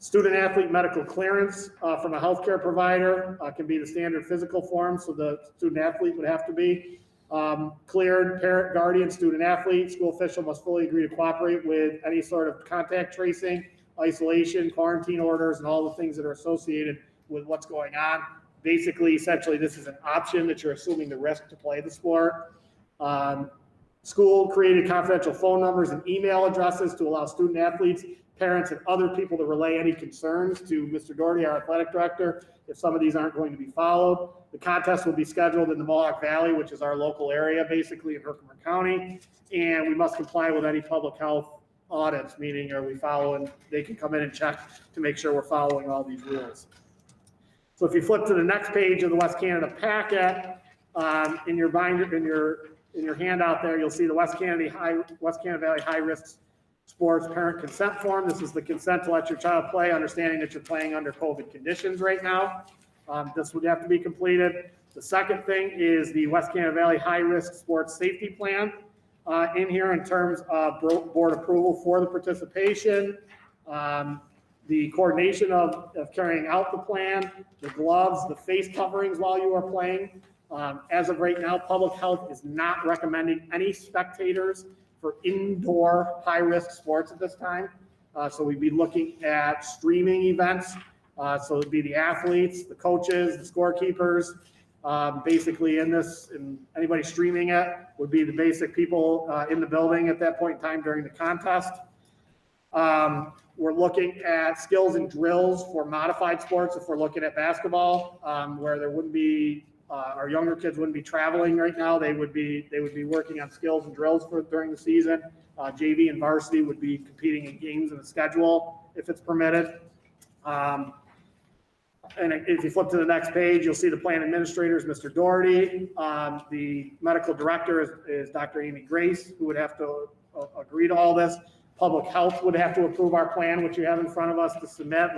Student athlete medical clearance from a healthcare provider can be the standard physical form. So the student athlete would have to be cleared. Parent, guardian, student athlete, school official must fully agree to cooperate with any sort of contact tracing, isolation, quarantine orders, and all the things that are associated with what's going on. Basically, essentially, this is an option that you're assuming the risk to play the sport. School created confidential phone numbers and email addresses to allow student athletes, parents, and other people to relay any concerns to Mr. Doherty, our athletic director, if some of these aren't going to be followed. The contest will be scheduled in the Mohawk Valley, which is our local area, basically in Herkimer County, and we must comply with any public health audits, meaning are we following, they can come in and check to make sure we're following all these rules. So if you flip to the next page of the West Canada packet, in your binder, in your handout there, you'll see the West Canada Valley High Risk Sports Parent Consent Form. This is the consent to let your child play, understanding that you're playing under COVID conditions right now. This would have to be completed. The second thing is the West Canada Valley High Risk Sports Safety Plan in here in terms of board approval for the participation, the coordination of carrying out the plan, the gloves, the face coverings while you are playing. As of right now, public health is not recommending any spectators for indoor high-risk sports at this time. So we'd be looking at streaming events. So it'd be the athletes, the coaches, the scorekeepers. Basically in this, and anybody streaming it would be the basic people in the building at that point in time during the contest. We're looking at skills and drills for modified sports. If we're looking at basketball, where there wouldn't be, our younger kids wouldn't be traveling right now. They would be working on skills and drills during the season. JV and varsity would be competing in games and a schedule if it's permitted. And if you flip to the next page, you'll see the plan administrators, Mr. Doherty. The medical director is Dr. Amy Grace, who would have to agree to all this. Public health would have to approve our plan, which you have in front of us to submit,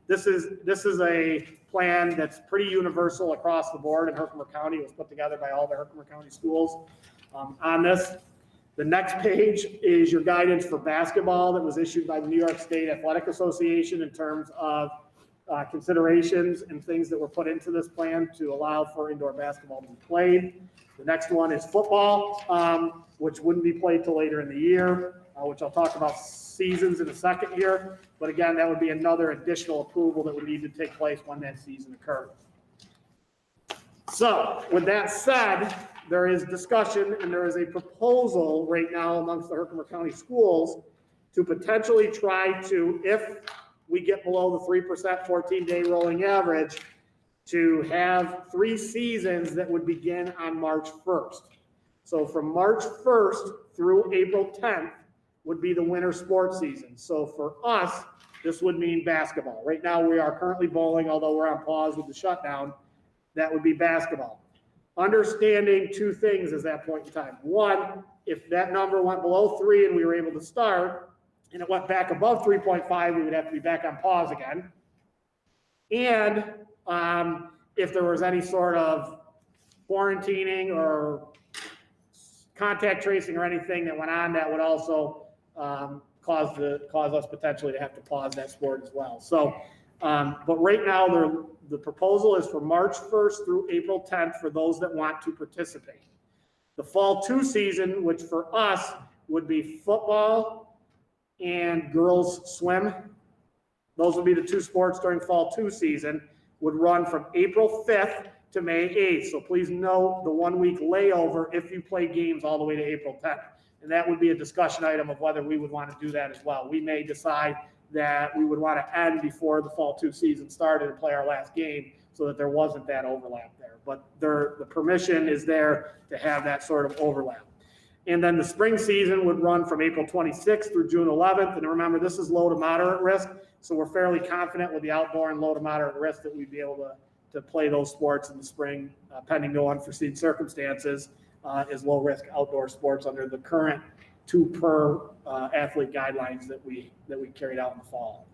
this is a plan that's pretty universal across the board in Herkimer County. It was put together by all the Herkimer County schools on this. The next page is your guidance for basketball that was issued by the New York State Athletic Association in terms of considerations and things that were put into this plan to allow for indoor basketball to be played. The next one is football, which wouldn't be played till later in the year, which I'll talk about seasons in a second here. But again, that would be another additional approval that would need to take place when that season occurs. So with that said, there is discussion and there is a proposal right now amongst the Herkimer County schools to potentially try to, if we get below the 3% 14-day rolling average, to have 3 seasons that would begin on March 1st. So from March 1st through April 10th would be the winter sports season. So for us, this would mean basketball. Right now, we are currently bowling, although we're on pause with the shutdown. That would be basketball. Understanding 2 things at that point in time. one, if that number went below 3 and we were able to start, and it went back above 3.5, we would have to be back on pause again. And if there was any sort of quarantining or contact tracing or anything that went on, that would also cause us potentially to have to pause that sport as well. So, but right now, the proposal is for March 1st through April 10th for those that want to participate. The fall 2 season, which for us would be football and girls swim, those would be the 2 sports during fall 2 season, would run from April 5th to May 8th. So please note the 1-week layover if you play games all the way to April 10th. And that would be a discussion item of whether we would want to do that as well. We may decide that we would want to end before the fall 2 season started and play our last game so that there wasn't that overlap there. But the permission is there to have that sort of overlap. And then the spring season would run from April 26th through June 11th. And remember, this is low to moderate risk. So we're fairly confident with the outdoor and low to moderate risk that we'd be able to play those sports in the spring, pending no unforeseen circumstances, is low risk outdoor sports under the current 2 per athlete guidelines that we carried out in the fall.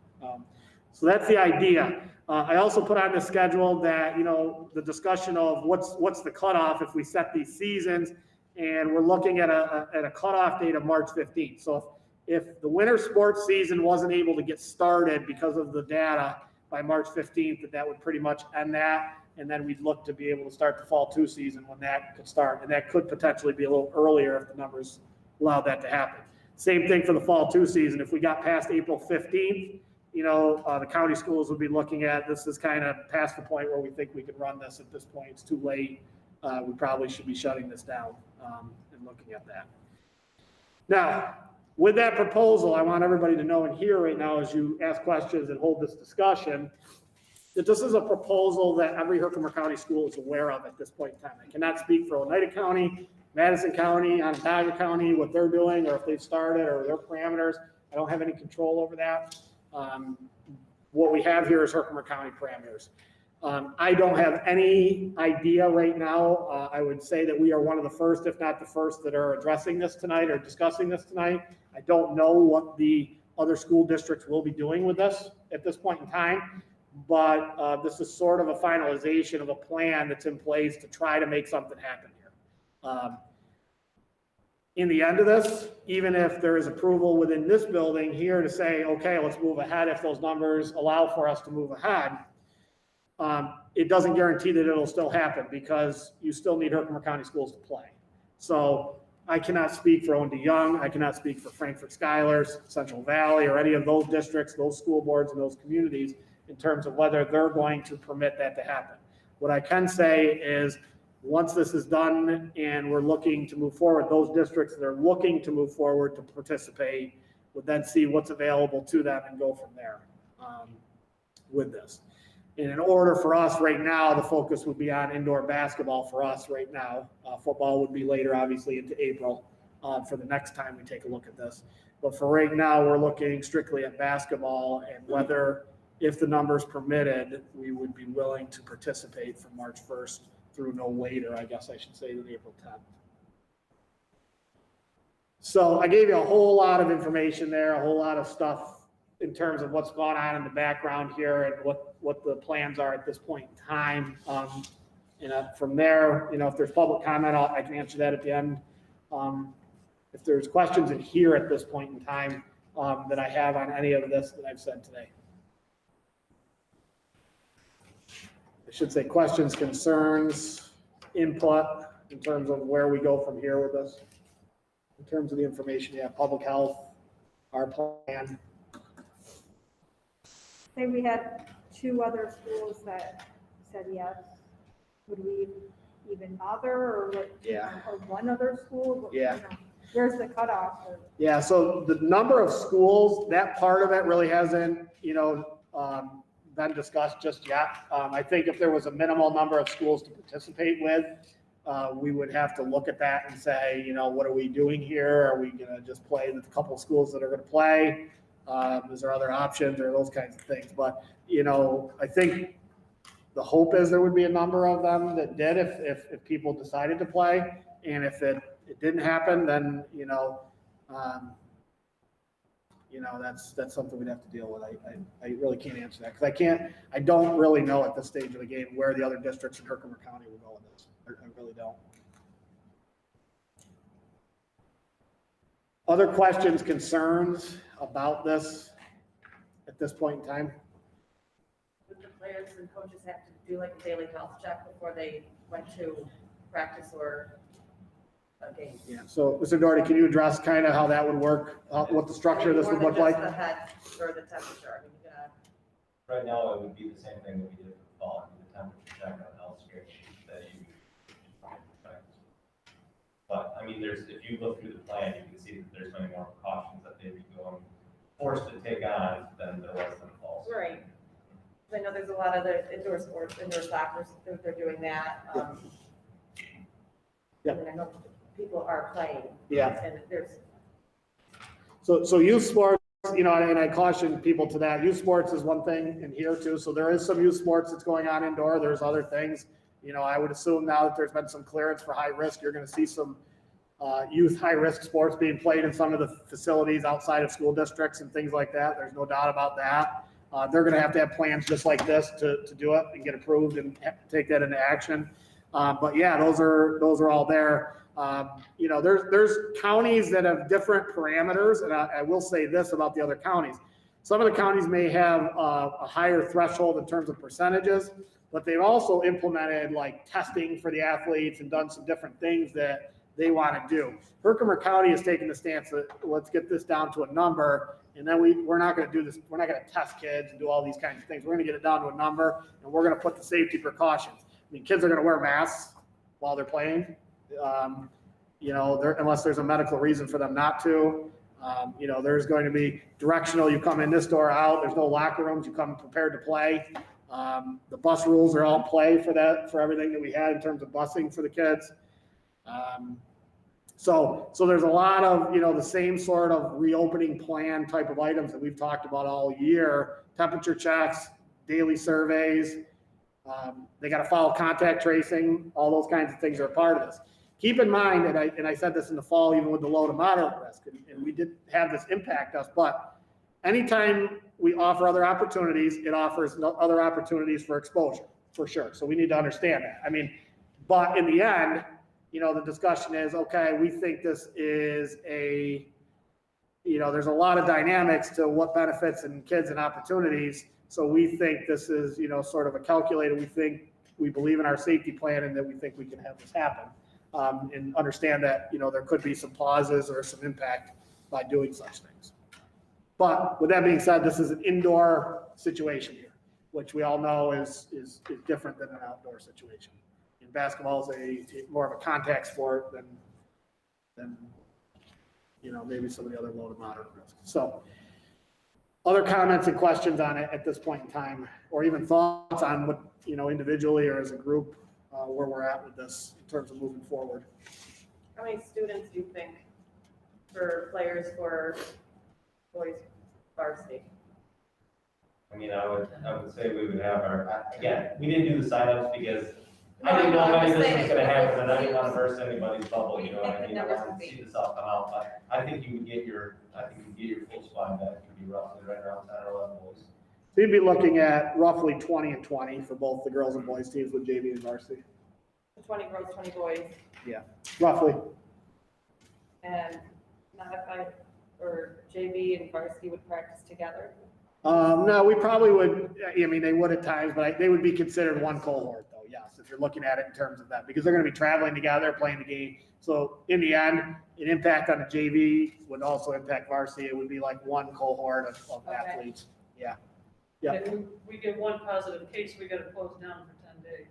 So that's the idea. I also put on the schedule that, the discussion of what's the cutoff if we set these seasons, and we're looking at a cutoff date of March 15th. So if the winter sports season wasn't able to get started because of the data by March 15th, that would pretty much end that. And then we'd look to be able to start the fall 2 season when that could start. And that could potentially be a little earlier if the numbers allow that to happen. Same thing for the fall 2 season. If we got past April 15th, the county schools would be looking at, this is kind of past the point where we think we can run this at this point. It's too late. We probably should be shutting this down and looking at that. Now, with that proposal, I want everybody to know and hear right now as you ask questions and hold this discussion, that this is a proposal that every Herkimer County school is aware of at this point in time. I cannot speak for Oneida County, Madison County, Ontario County, what they're doing, or if they've started, or their parameters. I don't have any control over that. What we have here is Herkimer County parameters. I don't have any idea right now. I would say that we are one of the first, if not the first, that are addressing this tonight or discussing this tonight. I don't know what the other school districts will be doing with this at this point in time, but this is sort of a finalization of a plan that's in place to try to make something happen here. In the end of this, even if there is approval within this building here to say, okay, let's move ahead if those numbers allow for us to move ahead, it doesn't guarantee that it'll still happen because you still need Herkimer County schools to play. So I cannot speak for Owen DeYoung. I cannot speak for Frankfurt Schuyler's, Central Valley, or any of those districts, those school boards, and those communities in terms of whether they're going to permit that to happen. What I can say is once this is done and we're looking to move forward, those districts that are looking to move forward to participate would then see what's available to them and go from there with this. And in order for us right now, the focus would be on indoor basketball for us right now. Football would be later, obviously, into April for the next time we take a look at this. But for right now, we're looking strictly at basketball and whether, if the numbers permitted, we would be willing to participate from March 1st through no later, I guess I should say, than April 10th. So I gave you a whole lot of information there, a whole lot of stuff in terms of what's going on in the background here and what the plans are at this point in time. From there, if there's public comment, I can answer that at the end. If there's questions in here at this point in time that I have on any of this that I've said today. I should say questions, concerns, input in terms of where we go from here with this. In terms of the information, yeah, public health, our plan. Say we had 2 other schools that said yes, would we even bother, or what? Yeah. Or one other school? Yeah. You know, where's the cutoff? Or- Yeah, so the number of schools, that part of it really hasn't, been discussed just yet. I think if there was a minimal number of schools to participate with, we would have to look at that and say, what are we doing here? Are we gonna just play with a couple of schools that are gonna play? Is there other options or those kinds of things? But, I think the hope is there would be a number of them that did if people decided to play. And if it didn't happen, then, that's something we'd have to deal with. I really can't answer that because I don't really know at this stage of the game where the other districts in Herkimer County will go with this. I really don't. Other questions, concerns about this at this point in time? Would the players and coaches have to do like a daily health check before they went to practice or a game? Yeah, so Mr. Doherty, can you address kind of how that would work, what the structure of this would More look than like? just the head or the temperature, I mean, you're gonna. Right now, it would be the same thing that we did for the fall, the temperature check on health screen that you. But, I mean, if you look through the plan, you can see that there's many more precautions that they'd be going, forced to take on than there was in the fall. Right. 'Cause I know there's a lot of the indoor sports, indoor soccer, they're doing that. Yeah. I mean, I know people are playing. Yeah. And there's, So youth sports, and I caution people to that. Youth sports is one thing in here too. So there is some youth sports that's going on indoor. There's other things. I would assume now that there's been some clearance for high risk, you're going to see some youth high risk sports being played in some of the facilities outside of school districts and things like that. There's no doubt about that. They're going to have plans just like this to do it and get approved and take that into action. But yeah, those are all there. There's counties that have different parameters, and I will say this about the other counties. Some of the counties may have a higher threshold in terms of percentages, but they've also implemented like testing for the athletes and done some different things that they want to do. Herkimer County has taken the stance that let's get this down to a number, and then we're not going to do this. We're not going to test kids and do all these kinds of things. We're going to get it down to a number, and we're going to put the safety precautions. I mean, kids are going to wear masks while they're playing, unless there's a medical reason for them not to. There's going to be directional. You come in this door out. There's no locker rooms. You come prepared to play. The bus rules are all in play for everything that we had in terms of busing for the kids. So there's a lot of, the same sort of reopening plan type of items that we've talked about all year. Temperature checks, daily surveys. They got to follow contact tracing. All those kinds of things are a part of this. Keep in mind, and I said this in the fall, even with the low to moderate risk, and we did have this impact us, but anytime we offer other opportunities, it offers other opportunities for exposure, for sure. So we need to understand that. I mean, but in the end, the discussion is, okay, we think this is there's a lot of dynamics to what benefits and kids and opportunities. So we think this is, sort of a calculated, we believe in our safety plan and that we think we can have this happen. And understand that, there could be some pauses or some impact by doing such things. But with that being said, this is an indoor situation here, which we all know is different than an outdoor situation. And basketball is more of a contact sport than maybe some of the other low to moderate risk. So other comments and questions on it at this point in time, or even thoughts on what, individually or as a group, where we're at with this in terms of moving forward. how many students do you think for players for boys varsity? I mean, I would say we would have again, we didn't do the signups because I didn't know if any of this was gonna happen, and I didn't wanna burst anybody's bubble, you know what I mean? I wanted to see this all come out, but I think you would get your full squad, that could be roughly right around 10 or 11 boys. So you'd be looking at roughly 20 and 20 for both the girls and boys teams with JV and varsity. 20 girls, 20 boys, Roughly. and modified or JV and varsity would practice together? No, we probably would, they would at times, but they would be considered one cohort though, yes, if you're looking at it in terms of that, because they're gonna be traveling together, playing the game. So in the end, an impact on the JV would also impact varsity. It would be like one cohort of Okay. athletes. Yeah. If we get one positive case, we gotta close down for 10 days.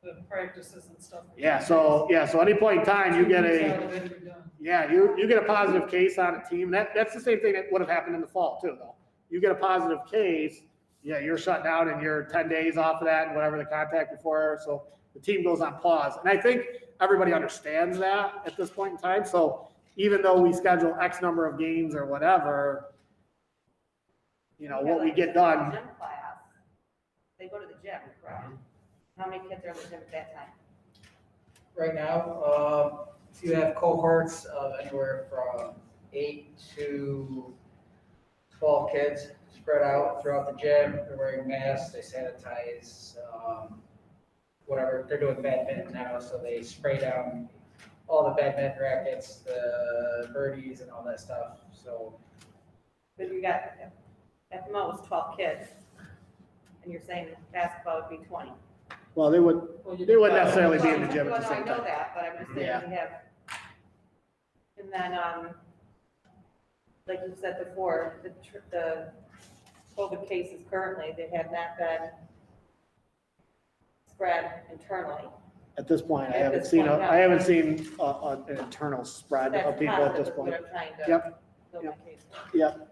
the practices and stuff. So any point in time, you get 2 weeks a, out of it, you're done. yeah, you get a positive case on a team. That's the same thing that would have happened in the fall too, though. You get a positive case, yeah, you're shut down and you're 10 days off of that and whatever the contact before, so the team goes on pause. And I think everybody understands that at this point in time. So even though we schedule X number of games or whatever, what we get done. Gym class, they go to the gym, correct? How many kids are in the gym at that time? Right now, you have cohorts of anywhere from 8 to 12 kids spread out throughout the gym. They're wearing masks, they sanitize, whatever. They're doing badminton now, so they spray down all the badminton rackets, the birdies and all that stuff, so. But you got at the most 12 kids, and you're saying basketball would be 20. Well, they wouldn't necessarily be in the gym at Well, the no, I same know time. that, but I'm just saying Yeah. we have, and then, like you said before, the COVID cases currently, they have not been spread internally. At this point, I At haven't this seen, point, no. I haven't seen an internal spread That's of people at this positive, point. what I'm trying to Yep, build yep. my case. Yep.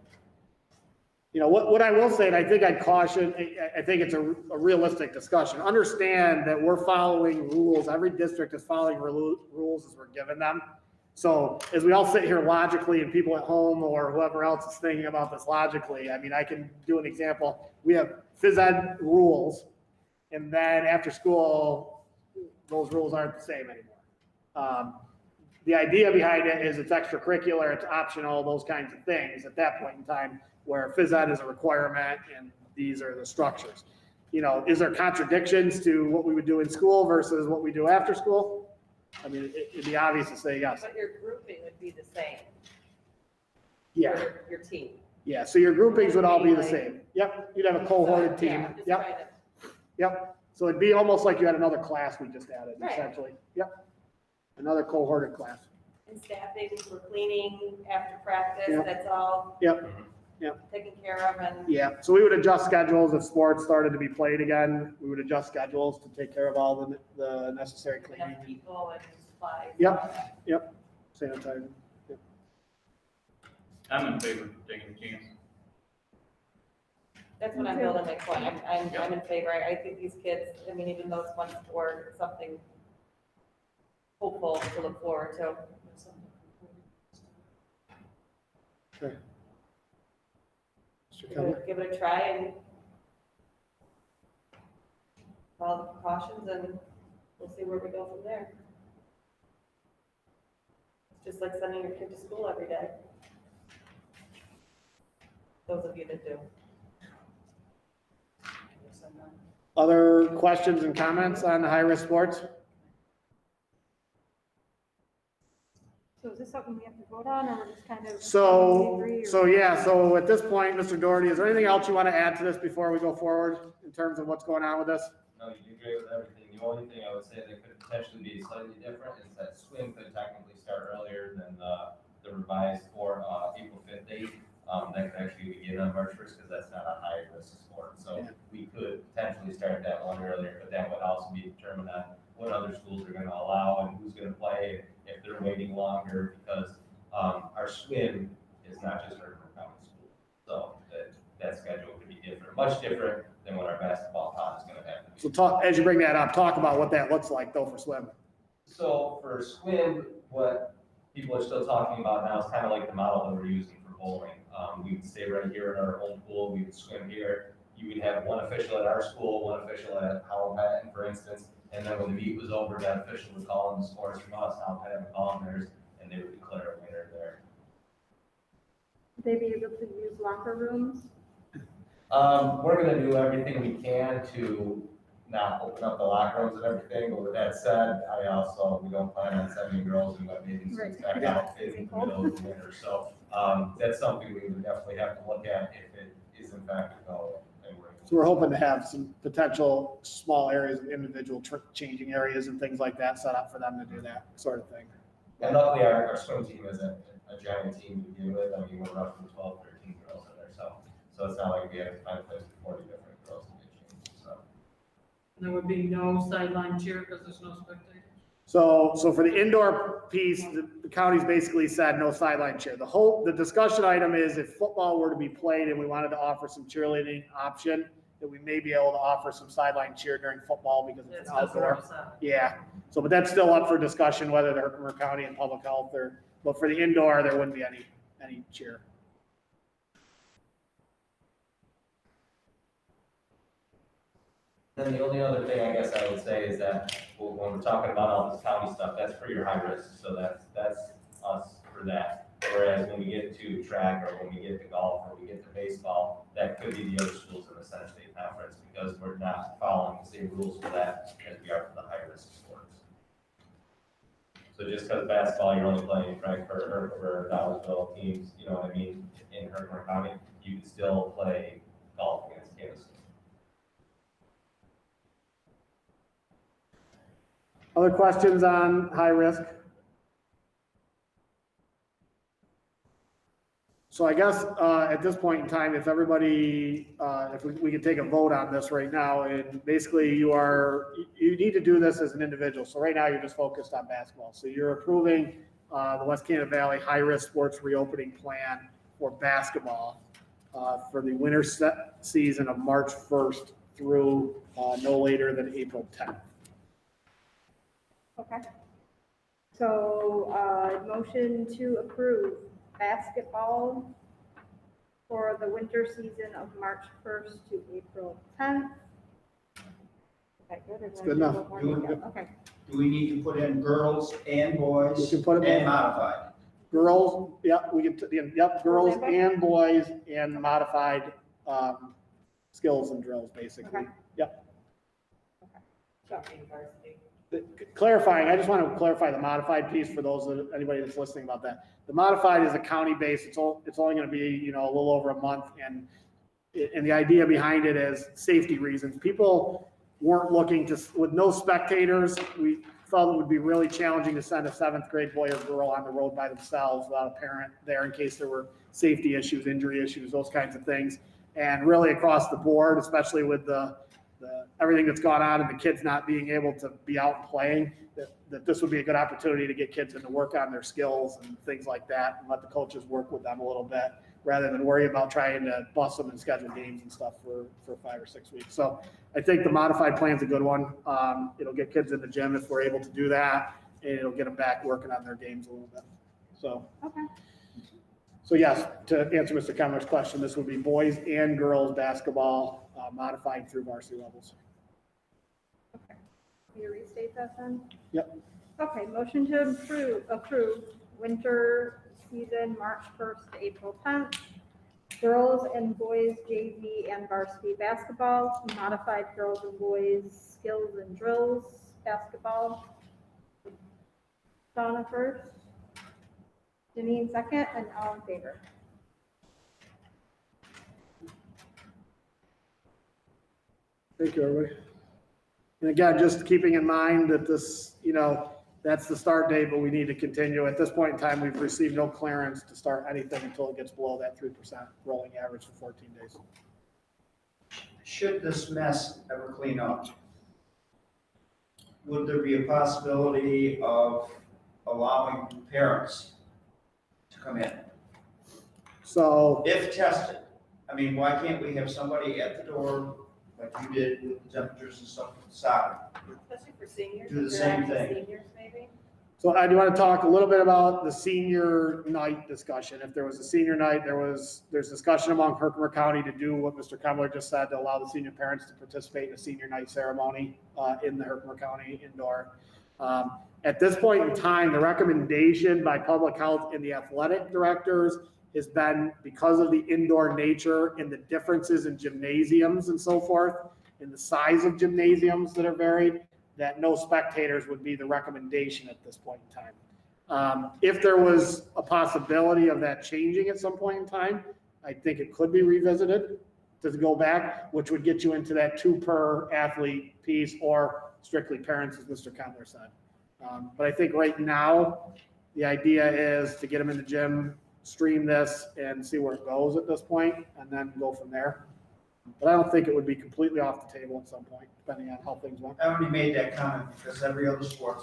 What I will say, and I think I'd caution, I think it's a realistic discussion. Understand that we're following rules. Every district is following rules as we're given them. So as we all sit here logically and people at home or whoever else is thinking about this logically, I mean, I can do an example. We have phys ed rules, and then after school, those rules aren't the same anymore. The idea behind it is it's extracurricular, it's optional, those kinds of things at that point in time, where phys ed is a requirement and these are the structures. Is there contradictions to what we would do in school versus what we do after school? I mean, it'd be obvious to say yes. But your grouping would be the same. Yeah, for your team. yeah, so your groupings would all be the same. Yep, you'd have a cohorted So, yeah, team. I'm just Yep, trying to- yep. So it'd be almost like you had another class we just added, Right. essentially. Yep, another cohorted class. And staffing for cleaning after practice, Yep. that's all Yep, taken care of and. yeah. So we would adjust schedules if sports started to be played again. We would adjust schedules to take care of all the necessary cleaning. Enough people and supplies. Yep, sanitizing. Yep. I'm in favor of taking a chance. That's what I'm building my point. I'm in favor. I think these kids, I mean, even though it's one sport, it's something hopeful to look forward to. Okay. Mr. Keller? Give it a try and follow the precautions and we'll see where we go from there. It's just like sending your kid to school every day. Those of you that do. Other questions and comments on high-risk sports? So is this something we have to vote on, or we're just kind of? So agree, or- so at this point, Mr. Doherty, is there anything else you want to add to this before we go forward in terms of what's going on with this? No, you did great with everything. The only thing I would say that could potentially be slightly different is that swim could technically start earlier than the revised for April 5th date. That could actually begin on March 1st because that's not a high risk sport. So Yeah. we could potentially start that one earlier, but that would also be determined on what other schools are going to allow and who's going to play, if they're waiting longer, because our swim is not just our County school. So that schedule could be different, much different than what our basketball pod is going to have to be. So as you bring that up, talk about what that looks like though for swim. So for swim, what people are still talking about now is kind of like the model that we're using for bowling. We would stay right here at our home pool, we would swim here. You would have one official at our school, one official at Howell Patton, for instance, and then when the meet was over, that official would call in the scores from us, Howell Patton would call in theirs, and they would declare a winner there. Would they be able to use locker rooms? We're gonna do everything we can to not open up the locker rooms and everything, but with that said, we don't plan on sending girls in wet bathing suits back out in the middle of the winter. So, that's something we would definitely have to look at if it is in fact a go. So we're hoping to have some potential small areas, individual changing areas and things like that set up for them to do that sort of thing. And luckily, our swim team is a giant team to begin with. I mean, we're roughly 12, 13 girls in there, so it's not like we have to find a place for 40 different girls to get changed, so. There would be no sideline cheer because there's no spectators? So for the indoor piece, the county's basically said no sideline cheer. The discussion item is if football were to be played and we wanted to offer some cheerleading option, that we may be able to offer some sideline cheer during football because it's That's because they're outdoor. outside. Yeah, so, but that's still up for discussion, whether the Herkimer County and Public Health but for the indoor, there wouldn't be any cheer. Then the only other thing I guess I would say is that when we're talking about all this county stuff, that's for your high risk, so that's us for that. Whereas when we get to track, or when we get to golf, or we get to baseball, that could be the other schools in the Center State Conference, because we're not following the same rules for that as we are for the high risk sports. So just because basketball, you're only playing Frankfurt or Dollarville teams, you know what I mean, in Herkimer County, you can still play golf against Kansas. Other questions on high risk? So I guess at this point in time, if everybody, if we could take a vote on this right now, and basically you need to do this as an individual. So right now you're just focused on basketball. So you're approving the West Canada Valley High Risk Sports Reopening Plan for basketball for the winter season of March 1st through no later than April 10th. Okay. So, motion to approve basketball for the winter season of March 1st to April 10th. Okay, good. It's good enough. Okay. Do we need to put in girls and boys We can put it in. and modified? Girls, yep, we can, yep, girls and boys? and boys and modified skills and drills, basically. Okay. Yep. So, Clarifying, I just want to clarify the modified piece for anybody that's listening about that. The modified is a county base. It's only going to be, a little over a month. And the idea behind it is safety reasons. People weren't looking with no spectators, we felt it would be really challenging to send a 7th grade boy or girl on the road by themselves without a parent there in case there were safety issues, injury issues, those kinds of things. And really across the board, especially with the everything that's gone on and the kids not being able to be out and playing, that this would be a good opportunity to get kids in to work on their skills and things like that and let the coaches work with them a little bit rather than worry about trying to bust them and schedule games and stuff for 5 or 6 weeks. So I think the modified plan's a good one. It'll get kids in the gym if we're able to do that, and it'll get them back working on their games a little bit. So. okay. So yes, to answer Mr. Kemmler's question, this would be boys and girls basketball, modified through varsity levels. Okay. Can you restate that then? Yep. Okay, motion to approve winter season, March 1st to April 10th. Girls and boys JV and varsity basketball, modified girls and boys skills and drills basketball. Donna first. Janine second, and all in favor. Thank you, everybody. And again, just keeping in mind that this, that's the start date, but we need to continue. At this point in time, we've received no clearance to start anything until it gets below that 3% rolling average for 14 days. Should this mess ever clean up, would there be a possibility of allowing parents to come in? So, If tested, I mean, why can't we have somebody at the door like you did with the temperatures and stuff with soccer? Especially for seniors. Do the if they're same active thing. Seniors, maybe? So I do want to talk a little bit about the senior night discussion. If there was a senior night, there's discussion among Herkimer County to do what Mr. Kemmler just said, to allow the senior parents to participate in a senior night ceremony in the Herkimer County indoor. At this point in time, the recommendation by public health and the athletic directors has been, because of the indoor nature and the differences in gymnasiums and so forth, and the size of gymnasiums that are varied, that no spectators would be the recommendation at this point in time. If there was a possibility of that changing at some point in time, I think it could be revisited to go back, which would get you into that 2 per athlete piece or strictly parents, as Mr. Kemmler said. But I think right now, the idea is to get them in the gym, stream this, and see where it goes at this point, and then go from there. But I don't think it would be completely off the table at some point, depending on how things went. I only made that comment because every other sport.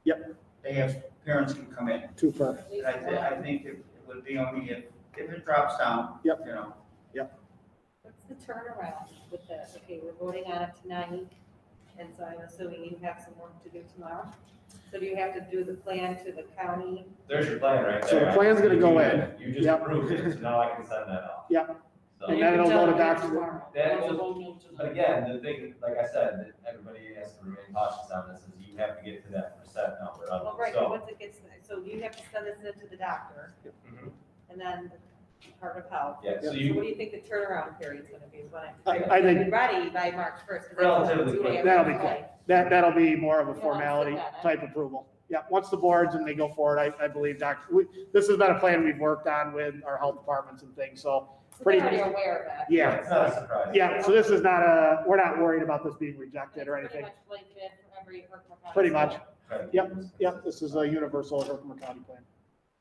Yep. They have, parents can come in. 2 per. And I think it would be only if it drops down. Yep. You know, What's the turnaround with this? Okay, we're voting on it tonight, and so I'm assuming you have some work to do tomorrow. So do you have to do the plan to the county? There's your plan right there. So the plan's gonna go in. You just Yep. approved it, so now I can send that off. Yep. So, And then it'll go to doctor. That will- but again, the thing, like I said, that everybody has to remain cautious on this, is you have to get to that percent number Well, of, right, but so. once it gets, so you have to send this in to the doctor, Mhm. and then the Department of Health. Yeah, so So you, what do you think the turnaround period's gonna be? When I think- Be ready by March 1st. Relatively quick. That'll be quick. That'll be more of a Yeah, formality I'll sit type approval. Yeah, once the boards and they go forward, I believe, this has been a plan we've worked on with our health departments and things, so, So pretty- they're already aware of that. yeah. it's not a surprise. Yeah, so this is we're not worried about this being rejected or anything. Pretty much blanket for every Herkimer County Pretty school. much. Right. Yep, this is a universal Herkimer County plan.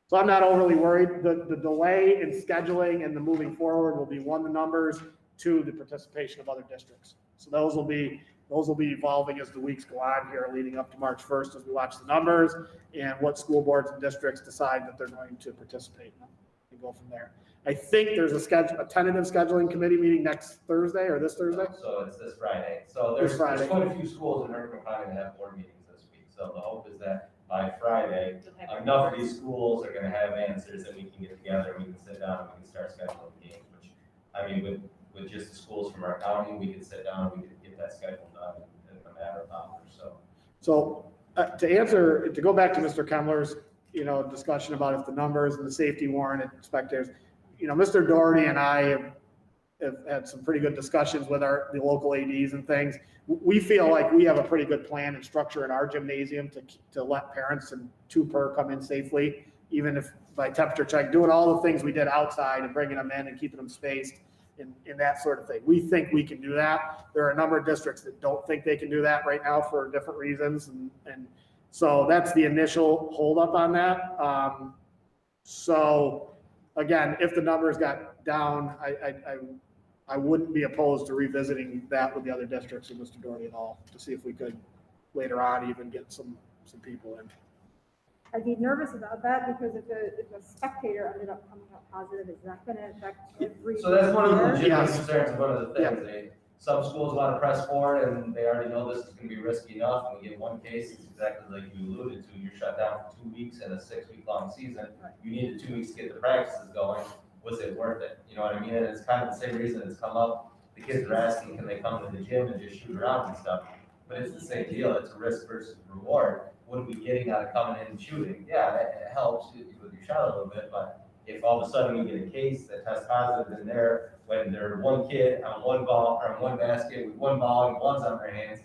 So I'm not overly worried. The delay in scheduling and the moving forward will be, 1, the numbers, 2, the participation of other districts. So those will be evolving as the weeks go on here leading up to March 1st as we watch the numbers and what school boards and districts decide that they're going to participate in and go from there. I think there's a tentative scheduling committee meeting next Thursday or this Thursday. So it's this Friday. So This there's Friday. quite a few schools in Herkimer County that have board meetings this week. So the hope is that by Friday, You'll have enough of these schools are gonna have answers that we can get together, we can sit down, and we can start scheduling games, which, I mean, with just the schools from our county, we could sit down, and we could get that schedule done in a matter of hours, so. So to go back to Mr. Kemmler's, discussion about if the numbers and the safety warranted spectators, Mr. Doherty and I have had some pretty good discussions with the local ADs and things. We feel like we have a pretty good plan and structure in our gymnasium to let parents and 2 per come in safely, even if by temperature check, doing all the things we did outside and bringing them in and keeping them spaced and that sort of thing. We think we can do that. There are a number of districts that don't think they can do that right now for different reasons. And so that's the initial holdup on that. So again, if the numbers got down, I wouldn't be opposed to revisiting that with the other districts and Mr. Doherty and all, to see if we could later on even get some people in. I'd be nervous about that because if a spectator ended up coming up positive, is that gonna affect every? So that's one of the player? legitimate Yes. concerns, and one of the things, some schools want to press forward, and they already know this is gonna be risky enough, and we get one case, it's exactly like you alluded to, you're shut down for 2 weeks in a 6-week-long season, you needed 2 weeks to get the practices going, was it worth it? You know what I mean? And it's kind of the same reason it's come up, the kids are asking, can they come to the gym and just shoot around and stuff? But it's the same deal, it's a risk versus reward. What are we getting out of coming in and shooting? Yeah, it helps with your shot a little bit, but if all of a sudden we get a case that tests positive in there, when there's one kid on one ball, or on one basket with one ball and gloves on their hands,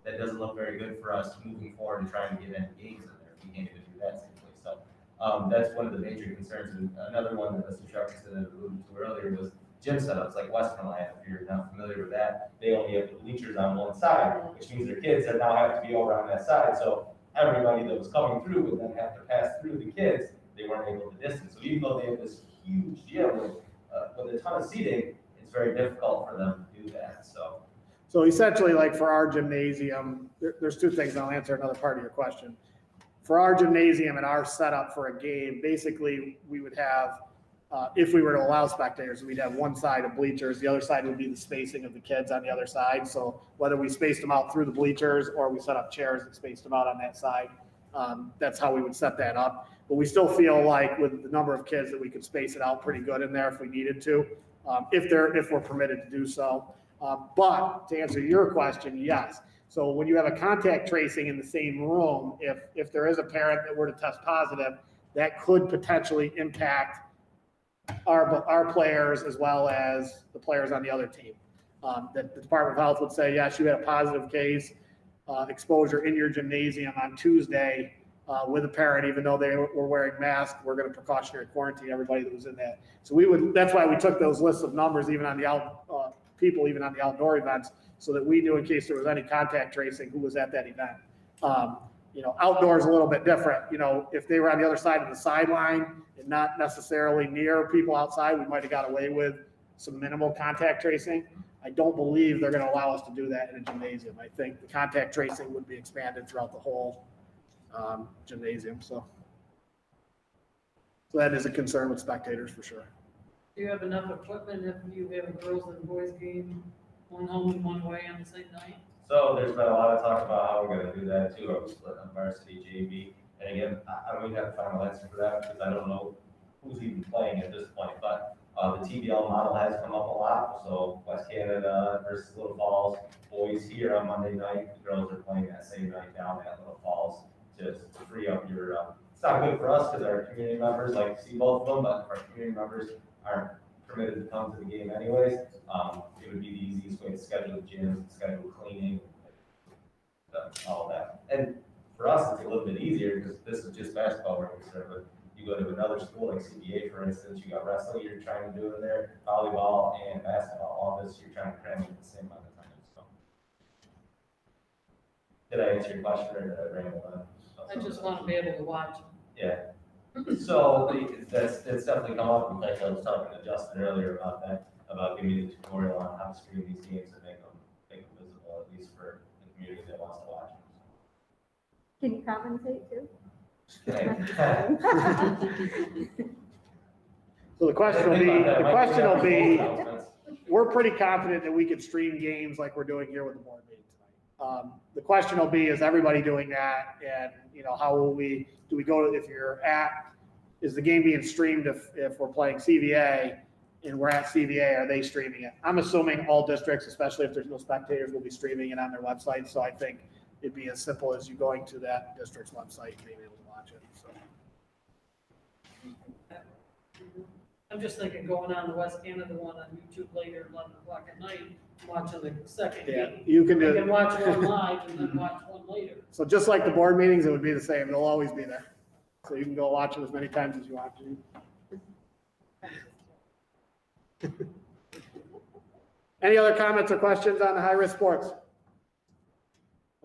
that doesn't look very good for us moving forward and trying to get any games in there. We can't even do that safely. So that's one of the major concerns. And another one that Mr. Sharpton alluded to earlier was gym setups like Westernland. If you're not familiar with that, they only have the bleachers on one side, which means their kids now have to be over on that side. So everybody that was coming through would then have to pass through the kids. They weren't able to distance. So even though they have this huge gym with a ton of seating, it's very difficult for them to do that. So essentially, like for our gymnasium, there's 2 things. I'll answer another part of your question. For our gymnasium and our setup for a game, basically we would have, if we were to allow spectators, we'd have one side of bleachers. The other side would be the spacing of the kids on the other side. So whether we spaced them out through the bleachers or we set up chairs and spaced them out on that side, that's how we would set that up. But we still feel like with the number of kids that we could space it out pretty good in there if we needed to, if we're permitted to do so. But to answer your question, yes. So when you have a contact tracing in the same room, if there is a parent that were to test positive, that could potentially impact our players as well as the players on the other team. That the Department of Health would say, yes, you had a positive case, exposure in your gymnasium on Tuesday with a parent, even though they were wearing masks, we're going to precautionary quarantine everybody that was in that. So that's why we took those lists of numbers even on the people, even on the outdoor events, so that we knew in case there was any contact tracing who was at that event. Outdoors a little bit different. If they were on the other side of the sideline and not necessarily near people outside, we might have got away with some minimal contact tracing. I don't believe they're gonna allow us to do that in a gymnasium. I think the contact tracing would be expanded throughout the whole gymnasium, so that is a concern with spectators for sure. Do you have enough equipment if you have a girls and boys game, one home and one away on the same night? So there's been a lot of talk about how we're gonna do that too, or split on varsity JV. And again, I don't even have a final answer for that because I don't know who's even playing at this point, but the TBL model has come up a lot. So West Canada versus Little Falls, boys here on Monday night, the girls are playing that same night down at Little Falls to free up your, it's not good for us because our community members like to see both of them, but if our community members aren't permitted to come to the game anyways, it would be the easiest way to schedule the gyms, schedule cleaning, all that. And for us, it's a little bit easier because this is just basketball we're concerned with. You go to another school like CBA, for instance, you got wrestling you're trying to do in there, volleyball and basketball. All this you're trying to cram in the same amount of time. So, did I answer your question or did I ramble on? I just want to be able to watch. Yeah. So that's definitely come up. In fact, I was talking to Justin earlier about that, about giving you the tutorial on how to stream these games and make them visible, at least for the community that wants to watch them. Can you compensate too? So the question will be, we're pretty confident that we could stream games like we're doing here with the board meeting tonight. The question will be, is everybody doing that? And, how will do we go to, is the game being streamed if we're playing CVA and we're at CVA, are they streaming it? I'm assuming all districts, especially if there's no spectators, will be streaming it on their website. So I think it'd be as simple as you going to that district's website and being able to watch it. So. I'm just thinking going on the West Canada one on YouTube later, 11 o'clock at night, watching the second game. You can I do can watch one live and then watch one later. So just like the board meetings, it would be the same. They'll always be there. So you can go watch them as many times as you want to. Any other comments or questions on the high-risk sports?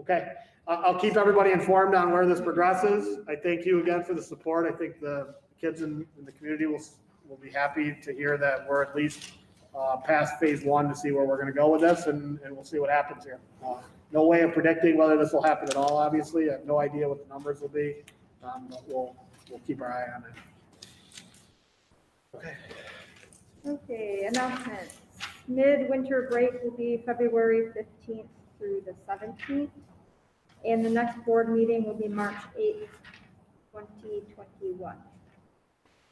Okay, I'll keep everybody informed on where this progresses. I thank you again for the support. I think the kids in the community will be happy to hear that we're at least past phase one to see where we're going to go with this, and we'll see what happens here. No way of predicting whether this will happen at all, obviously. I have no idea what the numbers will be, but we'll keep our eye on it. Okay. Okay, announcements. Midwinter break will be February 15th through the 17th. And the next board meeting will be March 8th, 2021.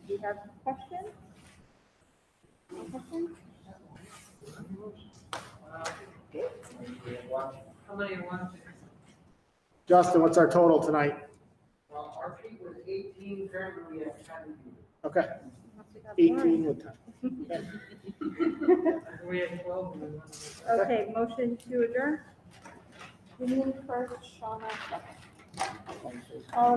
Do you have questions? Any questions? How many are watching? Justin, what's our total tonight? Well, our peak was 18, currently we have 10. Okay, Must have got 18 with 10. We have 12. Okay, motion to adjourn. You mean first, Shauna, second. All